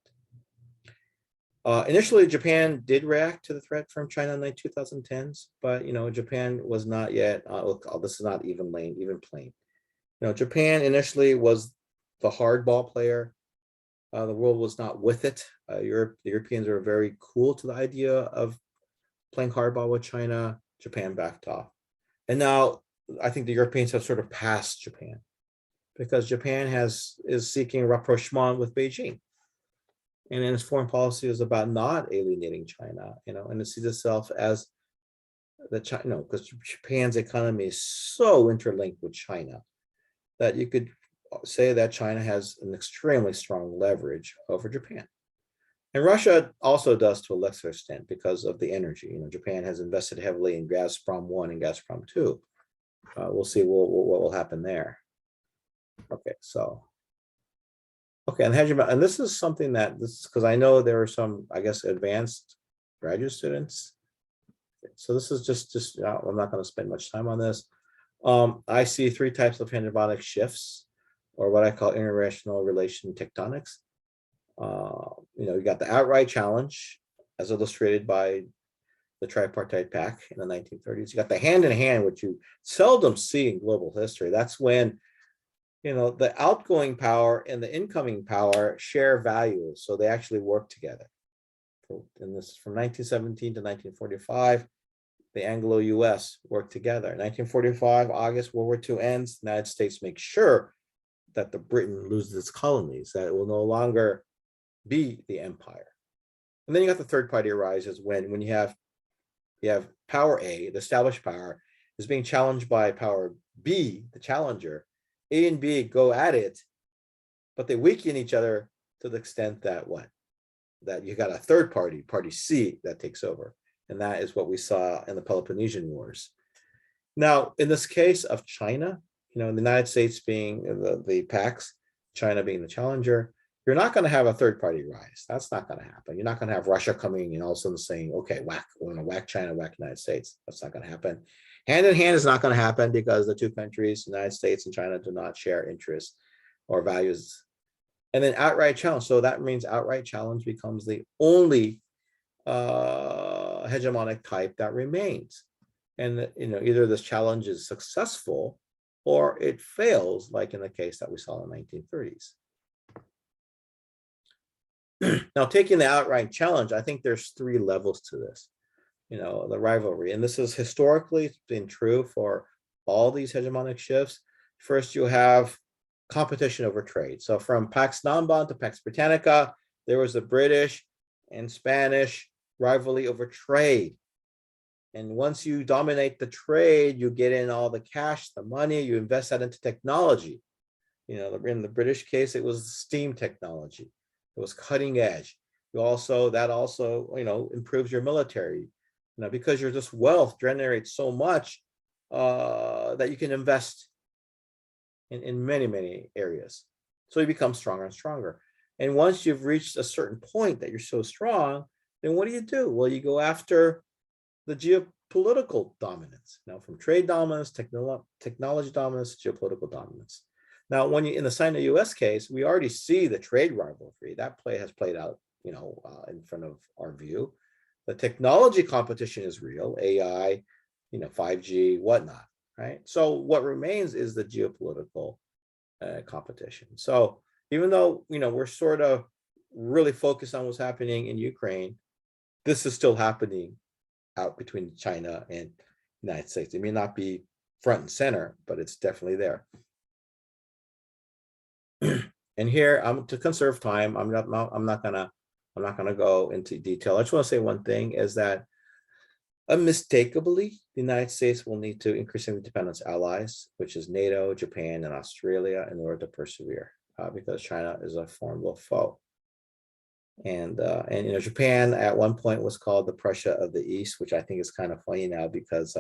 Initially, Japan did react to the threat from China in the 2010s, but Japan was not yet. This is not even plain. Japan initially was the hardball player. The world was not with it. The Europeans are very cool to the idea of playing hardball with China. Japan backed off. And now I think the Europeans have sort of passed Japan because Japan is seeking rapprochement with Beijing. And its foreign policy is about not alienating China, and it sees itself as because Japan's economy is so interlinked with China that you could say that China has an extremely strong leverage over Japan. And Russia also does to a lesser extent because of the energy. Japan has invested heavily in Gazprom 1 and Gazprom 2. We'll see what will happen there. And this is something because I know there are some, I guess, advanced graduate students. So this is just I'm not going to spend much time on this. I see three types of hegemonic shifts, or what I call international relation tectonics. You got the outright challenge, as illustrated by the tripartite pact in the 1930s. You got the hand-in-hand, which you seldom see in global history. That's when the outgoing power and the incoming power share values, so they actually work together. And this is from 1917 to 1945. The Anglo-US worked together. 1945, August, World War II ends. The United States makes sure that the Britain loses its colonies, that it will no longer be the empire. And then you got the third party arises when you have power A, the established power, is being challenged by power B, the challenger. A and B go at it, but they weaken each other to the extent that that you got a third party, party C, that takes over. And that is what we saw in the Peloponnesian Wars. Now, in this case of China, the United States being the Pax, China being the challenger, you're not going to have a third party rise. That's not going to happen. You're not going to have Russia coming and all of a sudden saying, okay, we're going to whack China, whack the United States. That's not going to happen. Hand in hand is not going to happen because the two countries, the United States and China, do not share interests or values. And then outright challenge. So that means outright challenge becomes the only hegemonic type that remains. And either this challenge is successful or it fails, like in the case that we saw in the 1930s. Now, taking the outright challenge, I think there's 3 levels to this. The rivalry, and this is historically been true for all these hegemonic shifts. First, you have competition over trade. So from Pax Non-Bond to Pax Britannica, there was the British and Spanish rivalry over trade. And once you dominate the trade, you get in all the cash, the money, you invest that into technology. In the British case, it was steam technology. It was cutting edge. That also improves your military. Because this wealth generates so much that you can invest in many, many areas. So you become stronger and stronger. And once you've reached a certain point that you're so strong, then what do? Well, you go after the geopolitical dominance. Now, from trade dominance, technology dominance, geopolitical dominance. Now, when in the Sino-US case, we already see the trade rivalry. That play has played out, in front of our view. The technology competition is real, AI, 5G, whatnot, right? So what remains is the geopolitical competition. So even though, we're sort of really focused on what's happening in Ukraine, this is still happening out between China and the United States. It may not be front and center, but it's definitely there. And here, to conserve time, I'm not gonna go into detail. I just want to say one thing is that unmistakably, the United States will need to increasingly depend on its allies, which is NATO, Japan, and Australia, in order to persevere, because China is a formidable foe. And Japan at one point was called the Prussia of the East, which I think is kind of funny now, because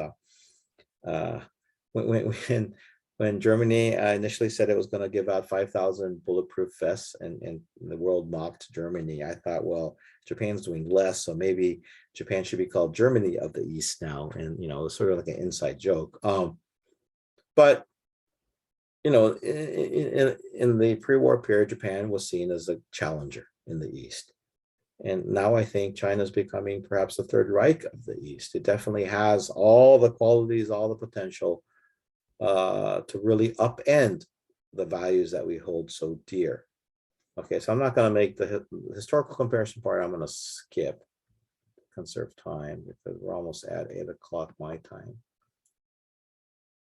when Germany initially said it was going to give out 5,000 bulletproof vests, and the world mocked Germany, I thought, well, Japan's doing less, so maybe Japan should be called Germany of the East now, and it's sort of like an inside joke. But in the pre-war period, Japan was seen as a challenger in the East. And now I think China is becoming perhaps the Third Reich of the East. It definitely has all the qualities, all the potential to really upend the values that we hold so dear. Okay, so I'm not going to make the historical comparison part. I'm going to skip, conserve time, because we're almost at 8 o'clock my time.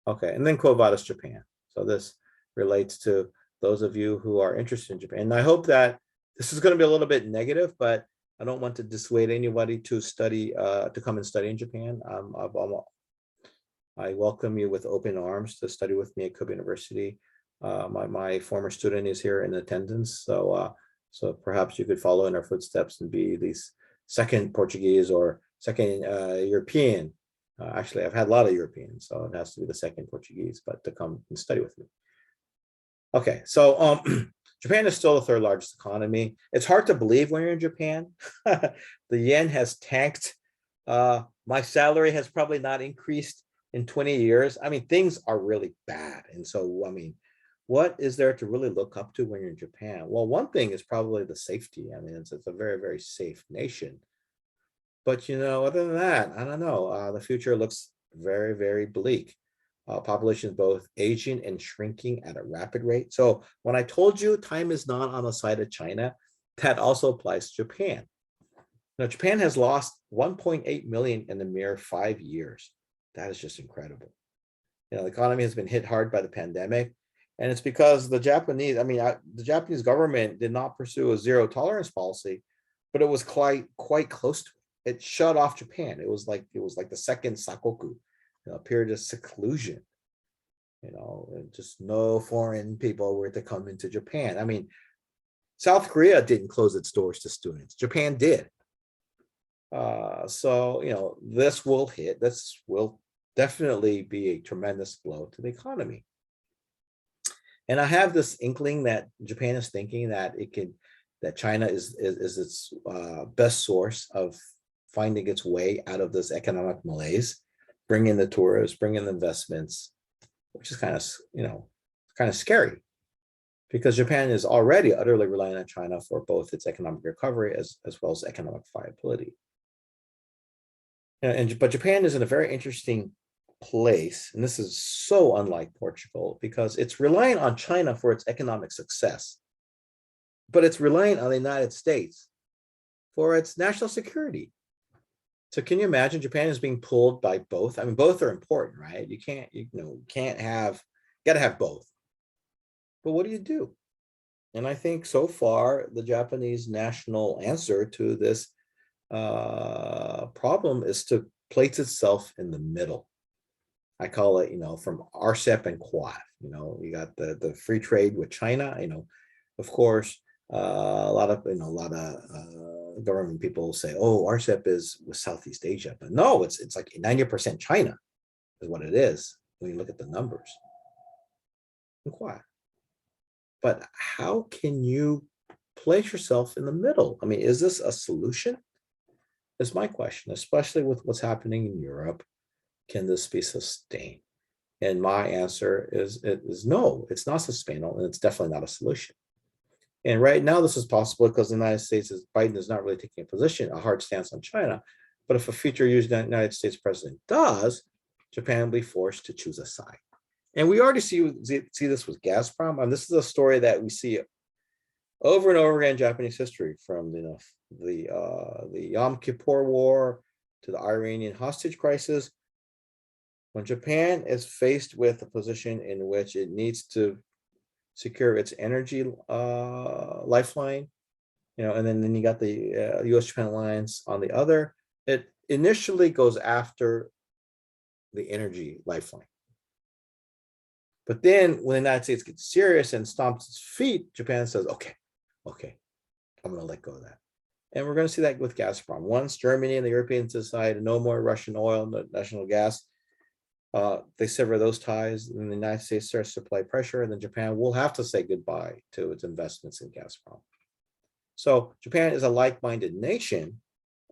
Okay, and then Quo Vadis Japan. So this relates to those of you who are interested in Japan. And I hope that this is going to be a little bit negative, but I don't want to dissuade anybody to study, to come and study in Japan. I welcome you with open arms to study with me at Kobe University. My former student is here in attendance, so perhaps you could follow in our footsteps and be the second Portuguese or second European. Actually, I've had a lot of Europeans, so it has to be the second Portuguese, but to come and study with me. Okay, so Japan is still the 3rd largest economy. It's hard to believe when you're in Japan. The yen has tanked. My salary has probably not increased in 20 years. I mean, things are really bad. And so, I mean, what is there to really look up to when you're in Japan? Well, one thing is probably the safety. I mean, it's a very, very safe nation. But, other than that, I don't know. The future looks very, very bleak. Population is both aging and shrinking at a rapid rate. So when I told you time is not on the side of China, that also applies to Japan. Now, Japan has lost 1.8 million in a mere 5 years. That is just incredible. The economy has been hit hard by the pandemic, and it's because the Japanese government did not pursue a zero tolerance policy, but it was quite close to it. It shut off Japan. It was like the second Sakoku, a period of seclusion. And just no foreign people were to come into Japan. I mean, South Korea didn't close its doors to students. Japan did. So this will definitely be a tremendous blow to the economy. And I have this inkling that Japan is thinking that that China is its best source of finding its way out of this economic malaise, bring in the tourists, bring in the investments, which is kind of scary, because Japan is already utterly reliant on China for both its economic recovery as well as economic viability. But Japan is in a very interesting place, and this is so unlike Portugal because it's relying on China for its economic success, but it's relying on the United States for its national security. So can you imagine Japan is being pulled by both? I mean, both are important, right? You got to have both. But what do you do? And I think so far, the Japanese national answer to this problem is to place itself in the middle. I call it, from RCEP and Quad. You got the free trade with China. Of course, a lot of government people say, "Oh, RCEP is with Southeast Asia," but no, it's like 90% China is what it is when you look at the numbers. And Quad. But how can you place yourself in the middle? I mean, is this a solution? Is my question, especially with what's happening in Europe. Can this be sustained? And my answer is no, it's not sustainable, and it's definitely not a solution. And right now, this is possible because the United States, Biden is not really taking a hard stance on China. But if a future United States president does, Japan will be forced to choose a side. And we already see this with Gazprom. And this is a story that we see over and over again in Japanese history, from the Yom Kippur War to the Iranian hostage crisis. When Japan is faced with a position in which it needs to secure its energy lifeline, and then you got the U.S.-Japan alliance on the other, it initially goes after the energy lifeline. But then when the United States gets serious and stomps its feet, Japan says, okay, I'm going to let go of that. And we're going to see that with Gazprom. Once Germany and the Europeans decide no more Russian oil, no national gas, they sever those ties, and the United States starts to apply pressure, and then Japan will have to say goodbye to its investments in Gazprom. So Japan is a like-minded nation,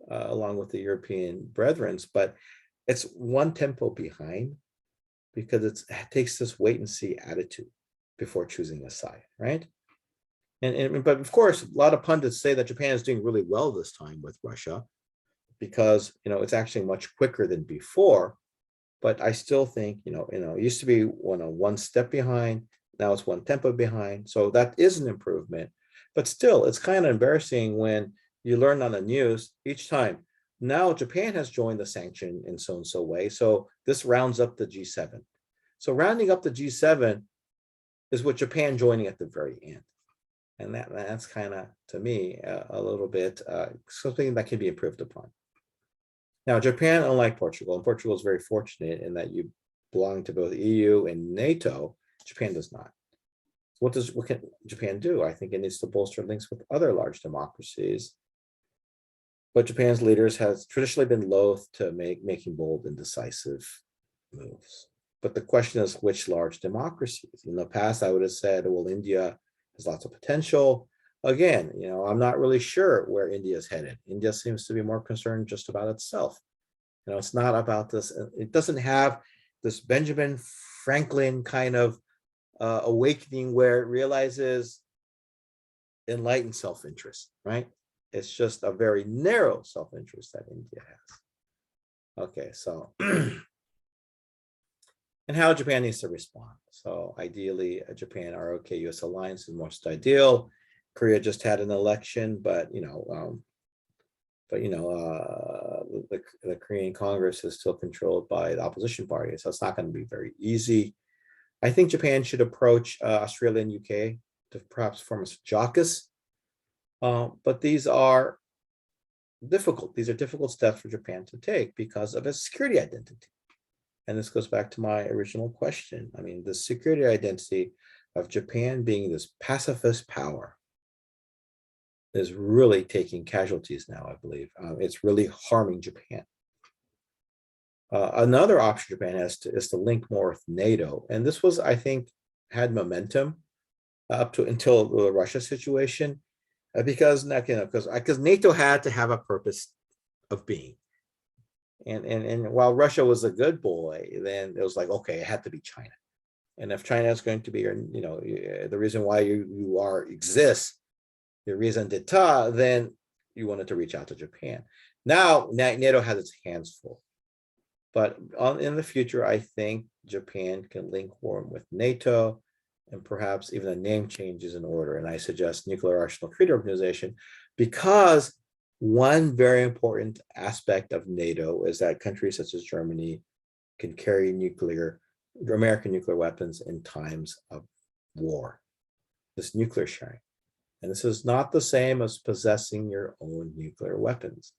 along with the European brethren, but it's one tempo behind because it takes this wait-and-see attitude before choosing a side, right? But of course, a lot of pundits say that Japan is doing really well this time with Russia because it's actually much quicker than before. But I still think, it used to be one step behind, now it's one tempo behind. So that is an improvement. But still, it's kind of embarrassing when you learn on the news each time, now Japan has joined the sanction in so-and-so way. So this rounds up the G7. So rounding up the G7 is what Japan joining at the very end. And that's kind of, to me, a little bit something that can be improved upon. Now, Japan, unlike Portugal, and Portugal is very fortunate in that you belong to both EU and NATO, Japan does not. What can Japan do? I think it needs to bolster links with other large democracies. But Japan's leaders have traditionally been loath to making bold and decisive moves. But the question is, which large democracies? In the past, I would have said, well, India has lots of potential. Again, I'm not really sure where India is headed. India seems to be more concerned just about itself. It's not about this. It doesn't have this Benjamin Franklin kind of awakening where it realizes enlightened self-interest, right? It's just a very narrow self-interest that India has. Okay, so and how Japan needs to respond. So ideally, Japan ROK-US alliance is most ideal. Korea just had an election, but the Korean Congress is still controlled by the opposition party, so it's not going to be very easy. I think Japan should approach Australia and UK to perhaps form a JAUKUS, but these are difficult. These are difficult steps for Japan to take because of its security identity. And this goes back to my original question. I mean, the security identity of Japan being this pacifist power is really taking casualties now, I believe. It's really harming Japan. Another option Japan has is to link more with NATO. And this was, I think, had momentum until the Russia situation, because NATO had to have a purpose of being. And while Russia was a good boy, then it was like, okay, it had to be China. And if China is going to be the reason why you exists, the raison d'etat, then you wanted to reach out to Japan. Now NATO has its hands full. But in the future, I think Japan can link warm with NATO, and perhaps even a name change is in order. And I suggest Nuclear Arsenal Treaty Organization, because one very important aspect of NATO is that countries such as Germany can carry American nuclear weapons in times of war. This nuclear sharing. And this is not the same as possessing your own nuclear weapons.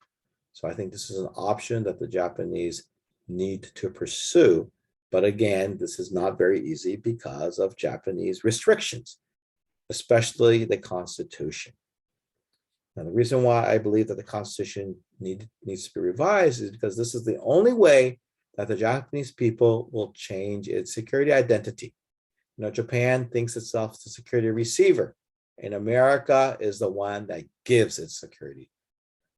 So I think this is an option that the Japanese need to pursue. But again, this is not very easy because of Japanese restrictions, especially the Constitution. Now, the reason why I believe that the Constitution needs to be revised is because this is the only way that the Japanese people will change its security identity. You know, Japan thinks itself as a security receiver, and America is the one that gives its security.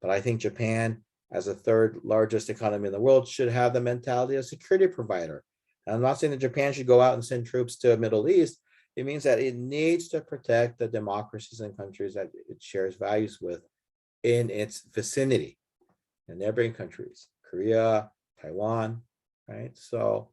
But I think Japan, as the third largest economy in the world, should have the mentality of security provider. And I'm not saying that Japan should go out and send troops to the Middle East. It means that it needs to protect the democracies and countries that it shares values with in its vicinity, and neighboring countries, Korea, Taiwan, right? So,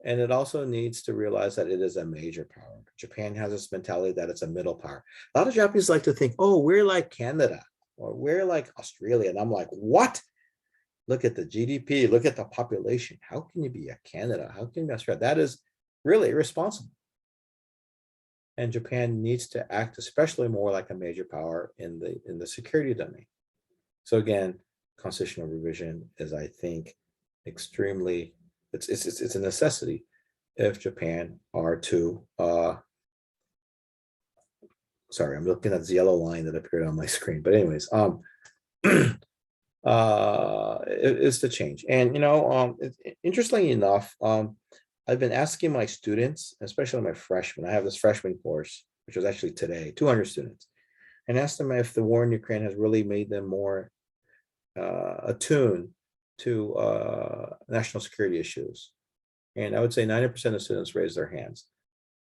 and it also needs to realize that it is a major power. Japan has this mentality that it's a middle power. A lot of Japanese like to think, oh, we're like Canada or we're like Australia. And I'm like, what? Look at the GDP, look at the population. How can you be a Canada? How can you be Australia? That is really irresponsible. And Japan needs to act especially more like a major power in the security domain. So again, constitutional revision is, I think, extremely, it's a necessity if Japan are to, sorry, I'm looking at the yellow line that appeared on my screen. But anyways, is to change. And, you know, interestingly enough, I've been asking my students, especially my freshmen, I have this freshman course, which was actually today, 200 students, and asked them if the war in Ukraine has really made them more attuned to national security issues. And I would say 90% of students raised their hands.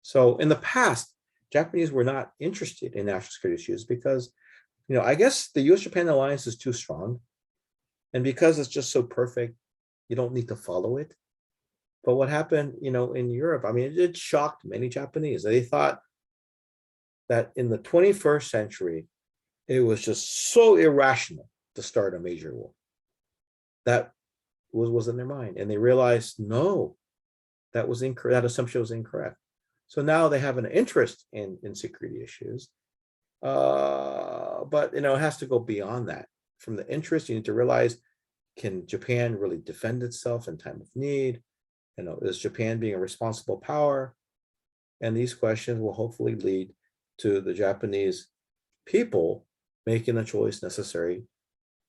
So in the past, Japanese were not interested in national security issues because, you know, I guess the US-Japan alliance is too strong. And because it's just so perfect, you don't need to follow it. But what happened, you know, in Europe, I mean, it shocked many Japanese. They thought that in the 21st century, it was just so irrational to start a major war. That was in their mind. And they realized, no, that was incorrect. That assumption was incorrect. So now they have an interest in security issues. But, you know, it has to go beyond that. From the interest, you need to realize, can Japan really defend itself in time of need? You know, is Japan being a responsible power? And these questions will hopefully lead to the Japanese people making the choice necessary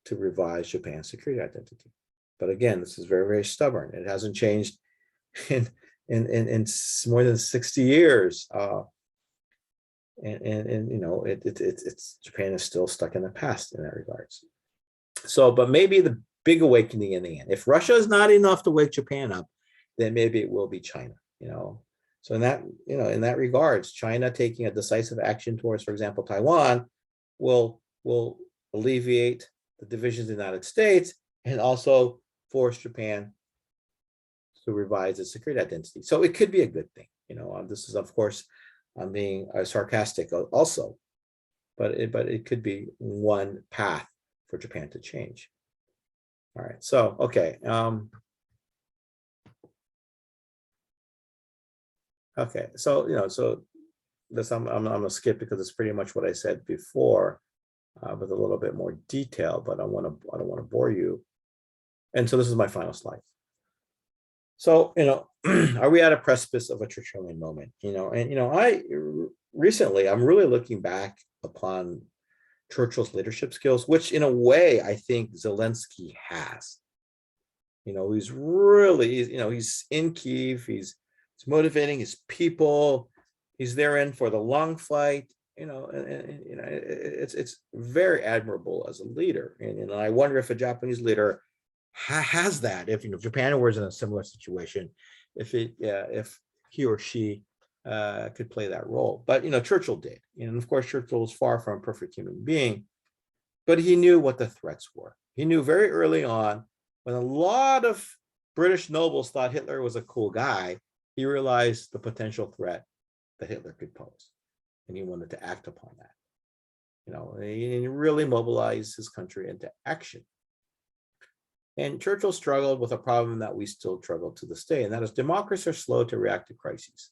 to revise Japan's security identity. But again, this is very, very stubborn. It hasn't changed in more than 60 years. And you know, it's Japan is still stuck in the past in that regards. So, but maybe the big awakening in the end, if Russia is not enough to wake Japan up, then maybe it will be China, you know. So in that, you know, in that regards, China taking a decisive action towards, for example, Taiwan will alleviate the divisions in the United States and also force Japan to revise its security identity. So it could be a good thing, you know. This is, of course, I'm being sarcastic also, but it could be one path for Japan to change. All right, so okay. Okay, so you know, so this I'm gonna skip because it's pretty much what I said before, with a little bit more detail. But I don't want to bore you. And so this is my final slide. So you know, are we at a precipice of a Churchillian moment? You know, and you know, I'm really looking back upon Churchill's leadership skills, which in a way I think Zelensky has. You know, he's in Kyiv, he's motivating his people, he's there in for the long fight, you know, and you know, it's very admirable as a leader. And I wonder if a Japanese leader has that, if, you know, Japan was in a similar situation, if he or she could play that role. But, you know, Churchill did. And of course, Churchill was far from a perfect human being, but he knew what the threats were. He knew very early on, when a lot of British nobles thought Hitler was a cool guy, he realized the potential threat that Hitler could pose, and he wanted to act upon that. He really mobilized his country into action. And Churchill struggled with a problem that we still struggle to this day, and that is democracies are slow to react to crises.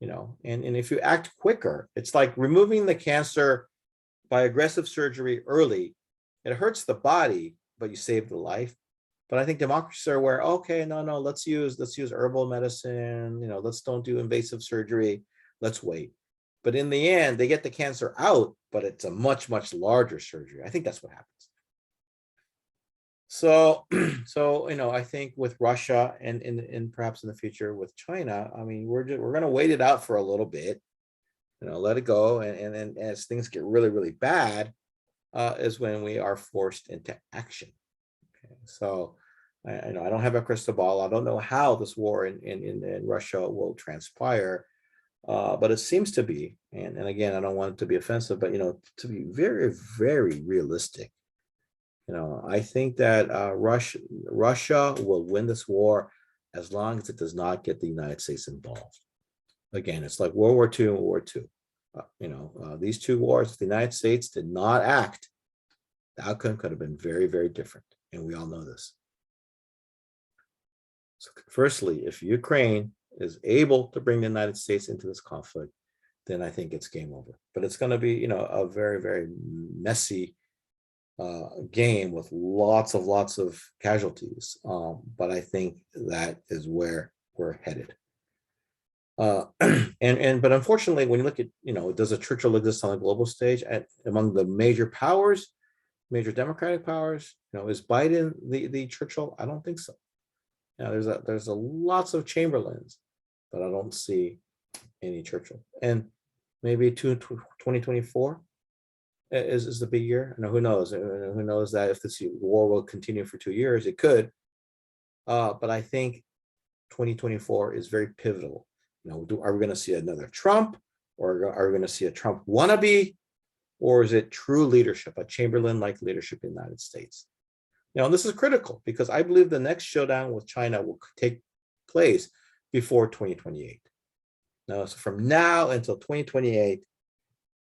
And if you act quicker, it's like removing the cancer by aggressive surgery early. It hurts the body, but you save the life. But I think democracies are aware, okay, no, let's use herbal medicine, let's don't do invasive surgery, let's wait. But in the end, they get the cancer out, but it's a much, much larger surgery. I think that's what happens. So I think with Russia and perhaps in the future with China, I mean, we're going to wait it out for a little bit, let it go, and then as things get really, really bad, is when we are forced into action. Okay, so I don't have a crystal ball. I don't know how this war in Russia will transpire. But it seems to be, and again, I don't want it to be offensive, but to be very, very realistic, I think that Russia will win this war as long as it does not get the United States involved. Again, it's like World War II and World War II. These two wars, if the United States did not act, the outcome could have been very, very different, and we all know this. So firstly, if Ukraine is able to bring the United States into this conflict, then I think it's game over. But it's going to be, a very, very messy game with lots of casualties. But I think that is where we're headed. But unfortunately, when you look at, does a Churchill exist on a global stage among the major powers, major democratic powers? Is Biden the Churchill? I don't think so. There's lots of Chamberlains, but I don't see any Churchill. And maybe 2024 is the big year. Who knows? Who knows that if this war will continue for 2 years, it could. But I think 2024 is very pivotal. Are we going to see another Trump, or are we going to see a Trump wannabe, or is it true leadership, a Chamberlain-like leadership in the United States? This is critical because I believe the next showdown with China will take place before 2028. So from now until 2028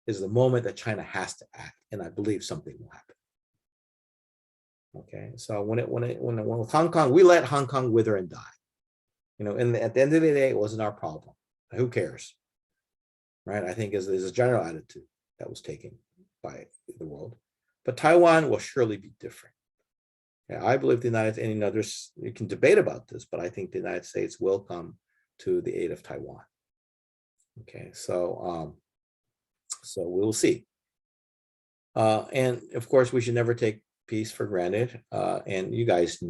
is the moment that China has to act, and I believe something will happen. Okay, so when with Hong Kong, we let Hong Kong wither and die. At the end of the day, it wasn't our problem. Who cares, right? I think is a general attitude that was taken by the world. But Taiwan will surely be different. I believe the United States, and others, you can debate about this, but I think the United States will come to the aid of Taiwan. Okay, so we will see. And of course, we should never take peace for granted. And you guys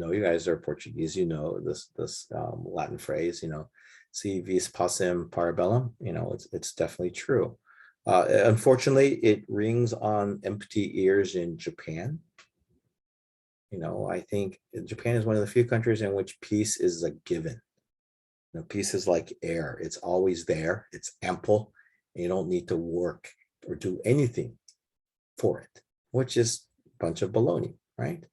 are Portuguese, this Latin phrase, si vis pacem para bellum, it's definitely true. Unfortunately, it rings on empty ears in Japan. I think Japan is one of the few countries in which peace is a given. Peace is like air. It's always there. It's ample. And you don't need to work or do anything for it, which is a bunch of baloney, right?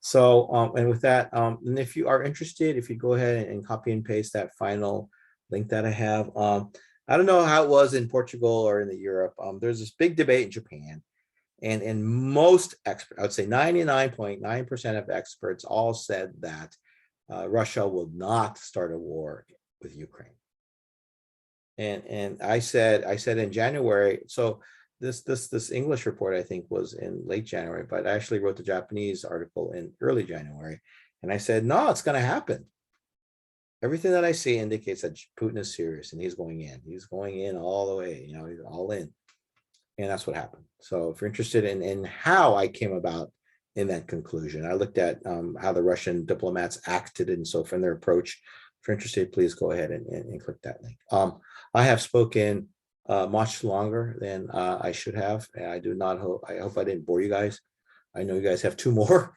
So, and with that, and if you are interested, if you go ahead and copy and paste that final link that I have, I don't know how it was in Portugal or in Europe. There's this big debate in Japan. And in most experts, I would say 99.9% of experts all said that Russia will not start a war with Ukraine. And I said in January, so this English report, I think, was in late January, but I actually wrote the Japanese article in early January. And I said, no, it's going to happen. Everything that I see indicates that Putin is serious and he's going in. He's going in all the way, he's all in. And that's what happened. So if you're interested in how I came about in that conclusion, I looked at how the Russian diplomats acted and so from their approach. If you're interested, please go ahead and click that link. I have spoken much longer than I should have. I hope I didn't bore you guys. I know you guys have 2 more.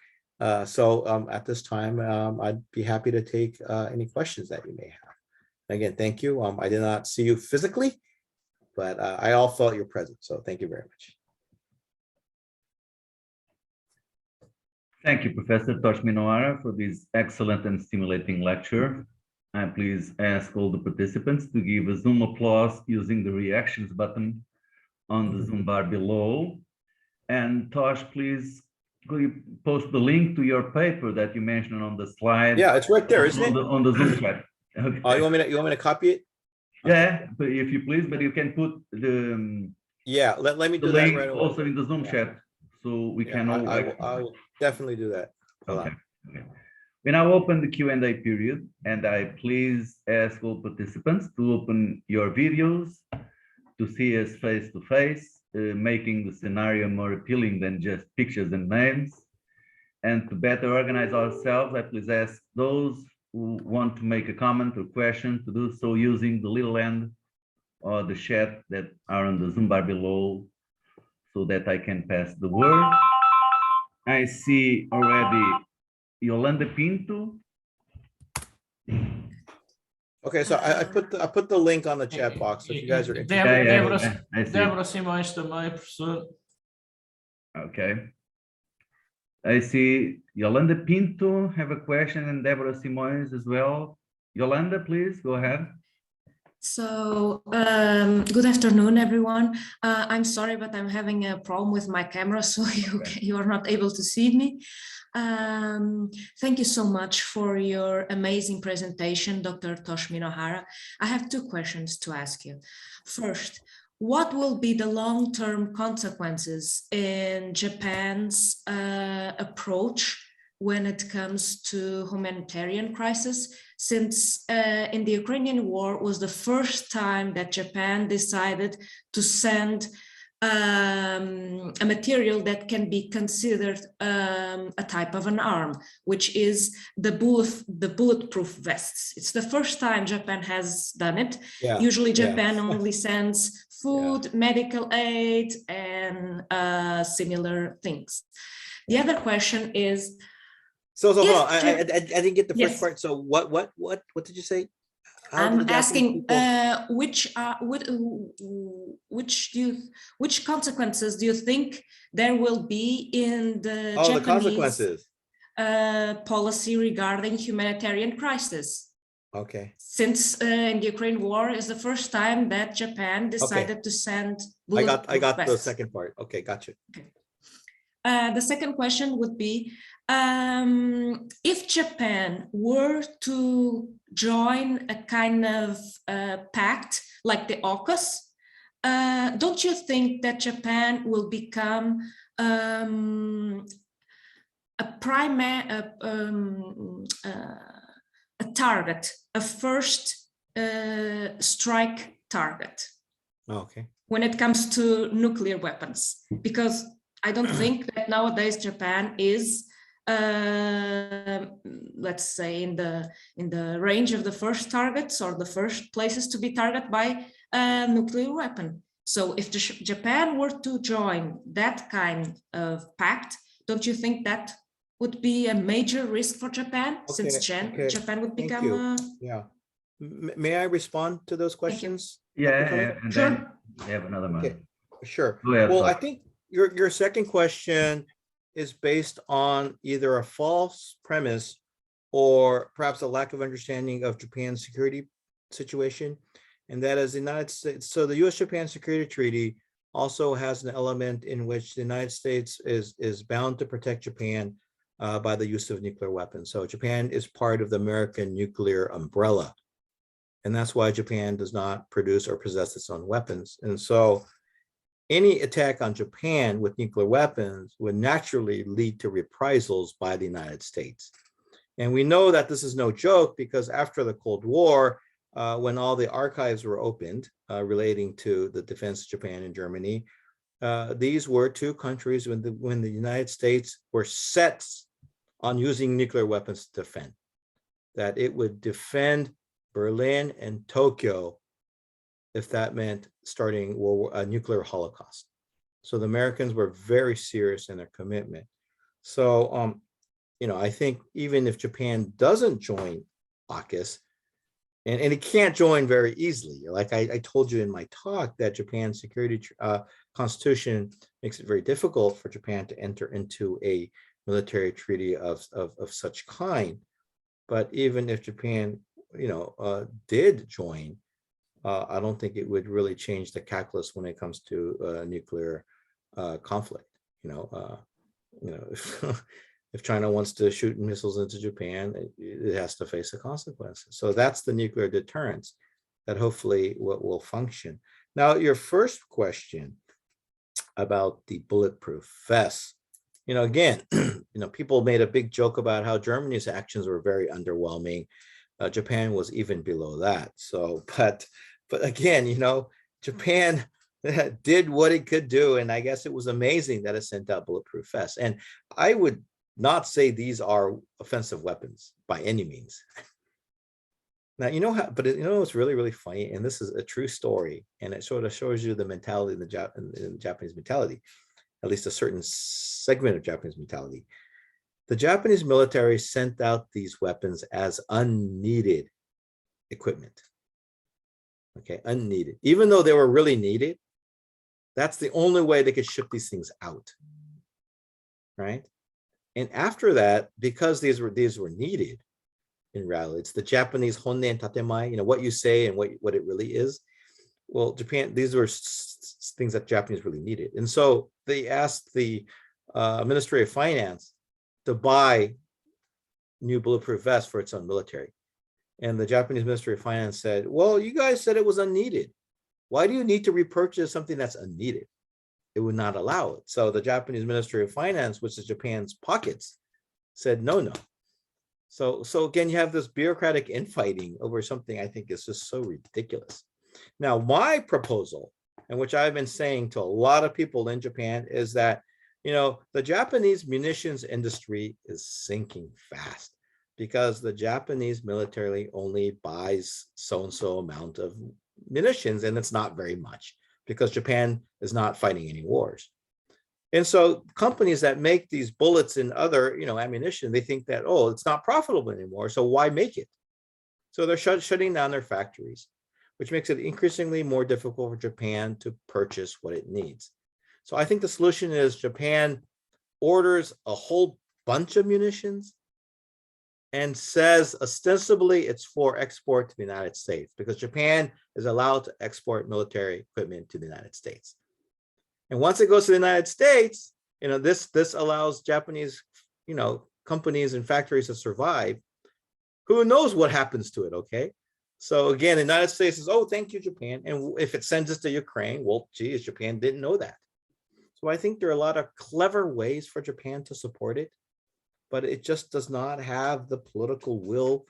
So at this time, I'd be happy to take any questions that you may have. Again, thank you. I did not see you physically, but I all felt your presence. So thank you very much. Thank you, Professor Tosh Minohara, for this excellent and stimulating lecture. I please ask all the participants to give a Zoom applause using the reactions button on the Zoom bar below. And Tosh, please, could you post the link to your paper that you mentioned on the slide? Yeah, it's right there, isn't it? On the Zoom chat. Okay. Oh, you want me to copy it? Yeah, but if you please, but you can put the Yeah, let me the do that link right away. also in the Zoom chat, so we Yeah, can all. I will definitely do that. Hold Okay. on. Okay. We now open the Q&A period, and I please ask all participants to open your videos to see us face to face, making the scenario more appealing than just pictures and names. And to better organize ourselves, I please ask those who want to make a comment or question to do so using the little hand or the chat that are on the Zoom bar below, so that I can pass the word. I see already Yolanda Pinto. Okay, so I put the link on the chat box, so if you guys are interested. I see. Débora Simões também, professor. Okay. I see Yolanda Pinto have a question and Deborah Simões as well. Yolanda, please go ahead. So, good afternoon, everyone. I'm sorry, but I'm having a problem with my camera, so you are not able to see me. Thank you so much for your amazing presentation, Dr. Tosh Minohara. I have two questions to ask you. First, what will be the long-term consequences in Japan's approach when it comes to humanitarian crisis, since in the Ukrainian war was the first time that Japan decided to send a material that can be considered a type of an arm, which is the bulletproof vests. It's the first time Japan has done it. Yeah, usually Japan only sends food, medical aid, and similar things. The other question is, so hold on, I didn't get the first Yes. part. So what did you say? How I'm did the Japanese asking which consequences do you think there will be in the the Japanese consequences. policy regarding humanitarian crisis? Okay. Since in the Ukraine war is the first time that Japan decided to send I got the vests. second part. Okay, gotcha. Okay. The second question would be, if Japan were to join a kind of pact like the AUKUS, don't you think that Japan will become a target, a first strike target? Okay. When it comes to nuclear weapons? Because I don't think that nowadays Japan is, let's say, in the range of the first targets or the first places to be targeted by a nuclear weapon. So if Japan were to join that kind of pact, don't you think that would be a major risk for Japan, since Japan would become Yeah. May I respond to those questions? Yeah, and Sure. then we have another one. Okay, sure. Go ahead, Well, I Tosh. think your second question is based on either a false premise or perhaps a lack of understanding of Japan's security situation. And that is the United States. So the US-Japan Security Treaty also has an element in which the United States is bound to protect Japan by the use of nuclear weapons. So Japan is part of the American nuclear umbrella. And that's why Japan does not produce or possess its own weapons. And so any attack on Japan with nuclear weapons would naturally lead to reprisals by the United States. And we know that this is no joke, because after the Cold War, when all the archives were opened relating to the defense of Japan and Germany, these were two countries when the United States were set on using nuclear weapons to defend, that it would defend Berlin and Tokyo if that meant starting a nuclear holocaust. So the Americans were very serious in their commitment. So, I think even if Japan doesn't join AUKUS, and it can't join very easily, like I told you in my talk, that Japan's security constitution makes it very difficult for Japan to enter into a military treaty of such kind. But even if Japan, did join, I don't think it would really change the calculus when it comes to nuclear conflict. If China wants to shoot missiles into Japan, it has to face the consequences. So that's the nuclear deterrence that hopefully will function. Now, your first question about the bulletproof vest, again, people made a big joke about how Germany's actions were very underwhelming. Japan was even below that. So, but again, Japan did what it could do, and I guess it was amazing that it sent out bulletproof vests. And I would not say these are offensive weapons by any means. Now, it's really, really funny, and this is a true story, and it sort of shows you the mentality in the Japanese mentality, at least a certain segment of Japanese mentality. The Japanese military sent out these weapons as unneeded equipment. Okay, unneeded. Even though they were really needed, that's the only way they could ship these things out, right? And after that, because these were needed in reality, it's the Japanese honnen tatemai, what you say and what it really is. Well, Japan, these were things that Japanese really needed. And so they asked the Ministry of Finance to buy new bulletproof vests for its own military. And the Japanese Ministry of Finance said, well, you guys said it was unneeded. Why do you need to repurchase something that's unneeded? It would not allow it. So the Japanese Ministry of Finance, which is Japan's pockets, said no. So again, you have this bureaucratic infighting over something I think is just so ridiculous. Now, my proposal, and which I've been saying to a lot of people in Japan, is that the Japanese munitions industry is sinking fast because the Japanese military only buys so-and-so amount of munitions, and it's not very much because Japan is not fighting any wars. And so companies that make these bullets and other, ammunition, they think that, oh, it's not profitable anymore, so why make it? So they're shutting down their factories, which makes it increasingly more difficult for Japan to purchase what it needs. So I think the solution is Japan orders a whole bunch of munitions and says ostensibly it's for export to the United States because Japan is allowed to export military equipment to the United States. And once it goes to the United States, this allows Japanese, companies and factories to survive. Who knows what happens to it, okay? So again, the United States says, oh, thank you, Japan. And if it sends us to Ukraine, well, geez, Japan didn't know that. So I think there are a lot of clever ways for Japan to support it, but it just does not have the political will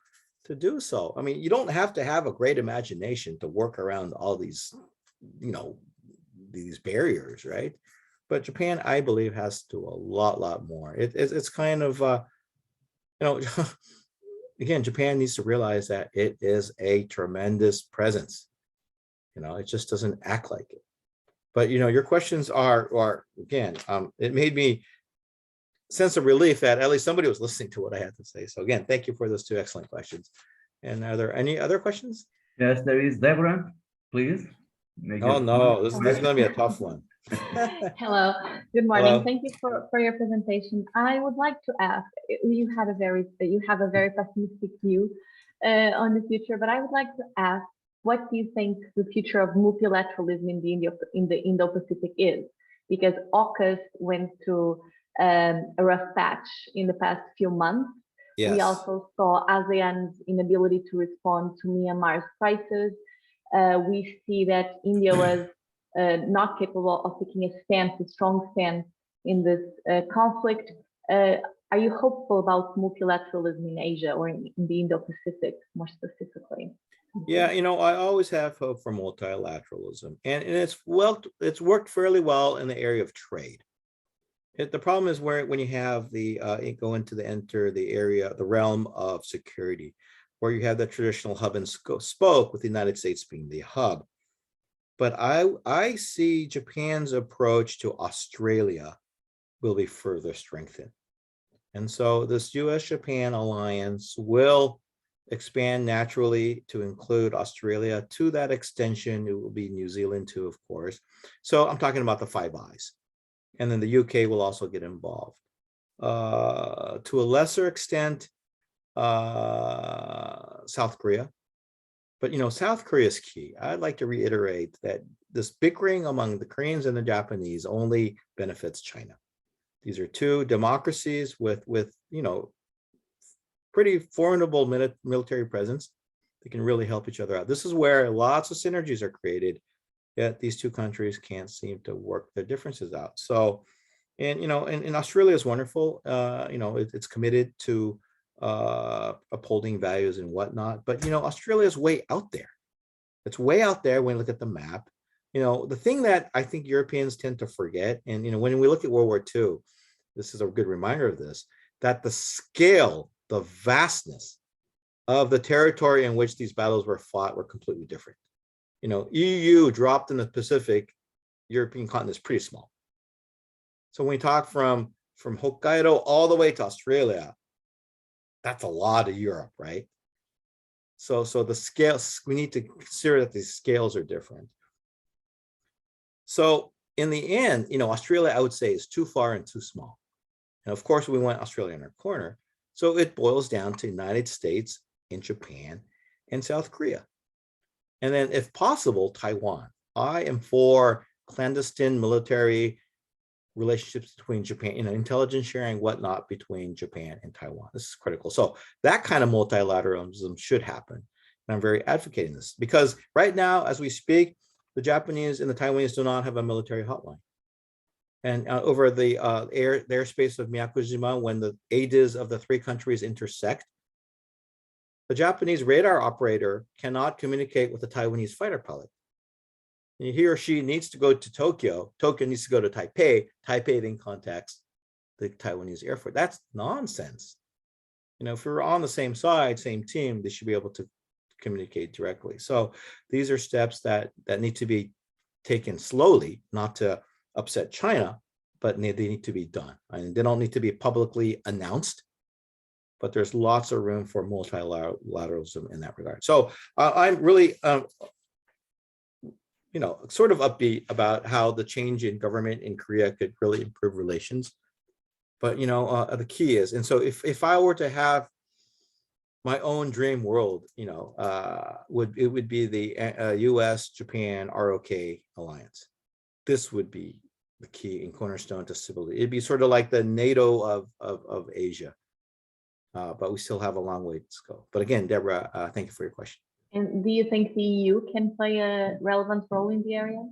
to do so. I mean, you don't have to have a great imagination to work around all these, these barriers, right? But Japan, I believe, has to a lot more. It's kind of, again, Japan needs to realize that it is a tremendous presence. It just doesn't act like it. But your questions are again, it made me sense of relief that at least somebody was listening to what I had to say. So again, thank you for those two excellent questions. And are there any other questions? Yes, there is. Deborah, please. Oh no, this is going to be a tough one. Hello, good morning. Hello. Thank you for your presentation. I would like to ask, you have a very pessimistic view on the future, but I would like to ask, what do you think the future of multilateralism in the Indo-Pacific is? Because AUKUS went through a rough patch in the past few months. Yes. We also saw ASEAN's inability to respond to Myanmar's crisis. We see that India was not capable of taking a strong stance in this conflict. Are you hopeful about multilateralism in Asia or in the Indo-Pacific more specifically? Yeah, I always have hope for multilateralism, and it's worked fairly well in the area of trade. The problem is when you have the enter the realm of security, where you have the traditional hub and spoke, with the United States being the hub. But I see Japan's approach to Australia will be further strengthened. And so this US-Japan alliance will expand naturally to include Australia. To that extension, it will be New Zealand too, of course. So I'm talking about the Five Eyes. And then the UK will also get involved. to a lesser extent, South Korea. But South Korea is key. I'd like to reiterate that this bickering among the Koreans and the Japanese only benefits China. These are two democracies with pretty formidable military presence. They can really help each other out. This is where lots of synergies are created, yet these two countries can't seem to work their differences out. So, and Australia is wonderful. It's committed to upholding values and whatnot. But Australia is way out there. It's way out there when you look at the map. The thing that I think Europeans tend to forget, and when we look at World War II, this is a good reminder of this, that the scale, the vastness of the territory in which these battles were fought were completely different. EU dropped in the Pacific, European continent is pretty small. So when we talk from Hokkaido all the way to Australia, that's a lot of Europe, right? So the scales, we need to consider that these scales are different. So in the end, Australia, I would say, is too far and too small. And of course, we want Australia in our corner. So it boils down to United States and Japan and South Korea. And then if possible, Taiwan. I am for clandestine military relationships between Japan, intelligence sharing, whatnot, between Japan and Taiwan. This is critical. So that kind of multilateralism should happen. And I'm very advocating this because right now, as we speak, the Japanese and the Taiwanese do not have a military hotline. And over the airspace of Miyakojima, when the ADIS of the three countries intersect, the Japanese radar operator cannot communicate with the Taiwanese fighter pilot. And he or she needs to go to Tokyo. Tokyo needs to go to Taipei. Taipei then contacts the Taiwanese Air Force. That's nonsense. If we're on the same side, same team, they should be able to communicate directly. So these are steps that need to be taken slowly, not to upset China, but they need to be done. And they don't need to be publicly announced, but there's lots of room for multilateralism in that regard. So I'm really, sort of upbeat about how the change in government in Korea could really improve relations. But, the key is, and so if I were to have my own dream world, it would be the US, Japan, ROK alliance. This would be the key and cornerstone to stability. It'd be sort of like the NATO of Asia, but we still have a long way to go. But again, Deborah, thank you for your question. And do you think the EU can play a relevant role in the area?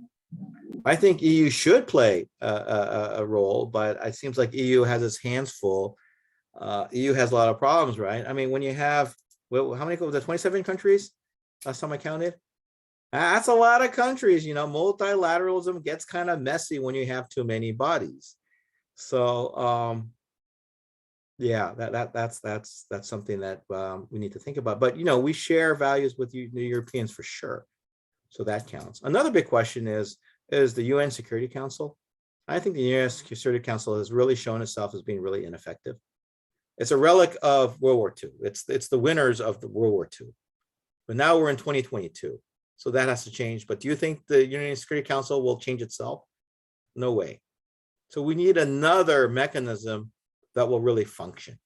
I think EU should play a role, but it seems like EU has its hands full. EU has a lot of problems, right? I mean, when you have, how many was it, 27 countries? Last time I counted. That's a lot of countries. Multilateralism gets kind of messy when you have too many bodies. So yeah, that's something that we need to think about. But we share values with the Europeans for sure, so that counts. Another big question is the UN Security Council. I think the UN Security Council has really shown itself as being really ineffective. It's a relic of World War II. It's the winners of the World War II, but now we're in 2022. So that has to change. But do you think the UN Security Council will change itself? No way. So we need another mechanism that will really function.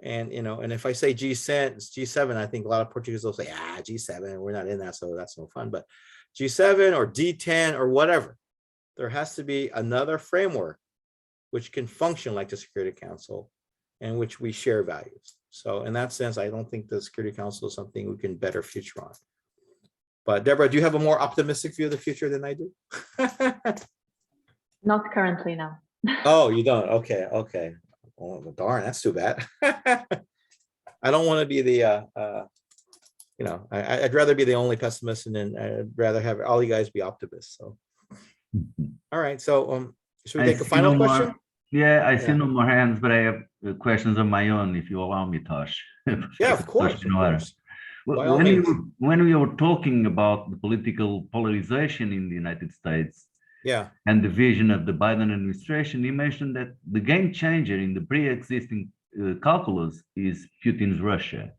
And and if I say G7, I think a lot of Portuguese will say, G7, we're not in that, so that's no fun. But G7 or D10 or whatever, there has to be another framework which can function like the Security Council and which we share values. So in that sense, I don't think the Security Council is something we can better future on. But Deborah, do you have a more optimistic view of the future than I do? Not currently, no. Oh, you don't? Okay. Oh, darn, that's too bad. I don't want to be the, I'd rather be the only pessimist, and then I'd rather have all you guys be optimists. So, all right. So, should we take a final question? Yeah, I see no more hands, but I have questions of my own, if you allow me, Tosh. Yeah, of course. When we were talking about the political polarization in the United States, and the vision of the Biden administration, he mentioned that the game changer in the pre-existing calculus is Putin's Russia.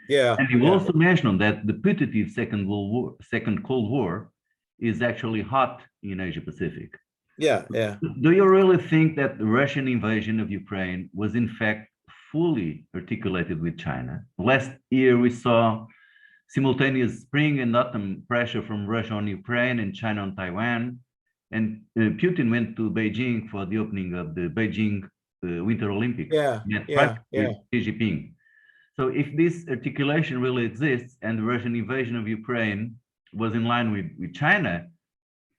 Yeah. And he also mentioned that the putative Second Cold War is actually hot in Asia Pacific. Yeah, yeah. Do you really think that the Russian invasion of Ukraine was in fact fully articulated with China? Last year we saw simultaneous spring and autumn pressure from Russia on Ukraine and China on Taiwan. And Putin went to Beijing for the opening of the Beijing Winter Olympics. Yeah, yeah, yeah. With Xi Jinping. So if this articulation really exists and the Russian invasion of Ukraine was in line with China,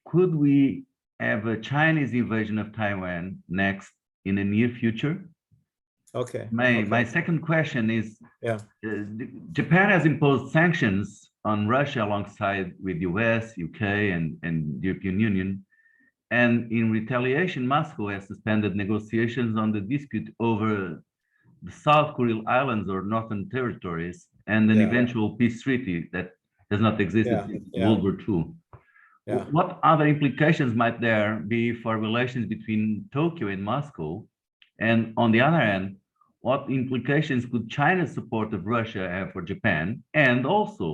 could we have a Chinese invasion of Taiwan next in the near future? Okay. My second question is, Yeah. Japan has imposed sanctions on Russia alongside with US, UK, and the European Union. And in retaliation, Moscow has suspended negotiations on the dispute over the South Kuril Islands or Northern Territories and an Yeah. eventual peace treaty that has not existed Yeah, since yeah. World War II. Yeah. What other implications might there be for relations between Tokyo and Moscow? And on the other hand, what implications could China's support of Russia have for Japan? And also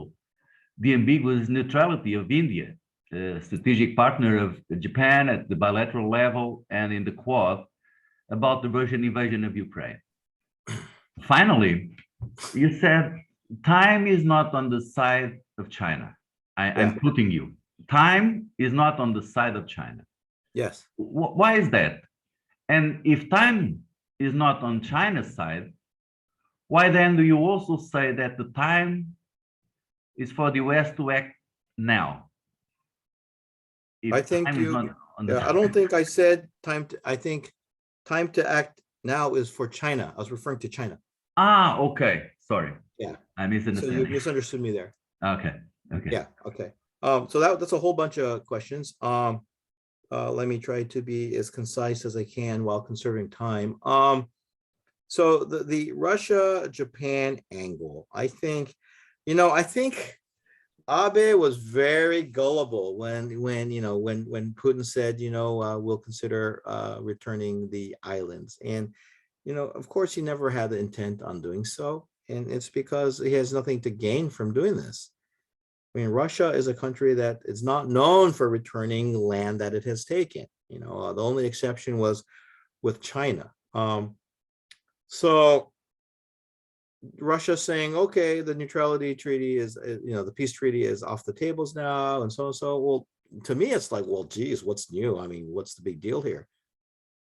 the ambiguous neutrality of India, a strategic partner of Japan at the bilateral level and in the Quad, about the Russian invasion of Ukraine. Finally, you said time is not on the side of China. I'm quoting you. Time is not on the side of China. Yes. Why is that? And if time is not on China's side, why then do you also say that the time is for the West to act now? If I think time is not on the I side. don't think I said I think time to act now is for China. I was referring to China. Ah, okay. Sorry. Yeah. I So misunderstood. you misunderstood me there. Okay. Okay. Yeah, okay. So that's a whole bunch of questions. Let me try to be as concise as I can while conserving time. So the Russia-Japan angle, I think Abe was very gullible when Putin said, we'll consider returning the islands. And, of course, he never had the intent on doing so. And it's because he has nothing to gain from doing this. I mean, Russia is a country that is not known for returning land that it has taken. The only exception was with China. So Russia saying, okay, the neutrality treaty is, the peace treaty is off the tables now, and so. Well, to me, it's like, well, geez, what's new? I mean, what's the big deal here?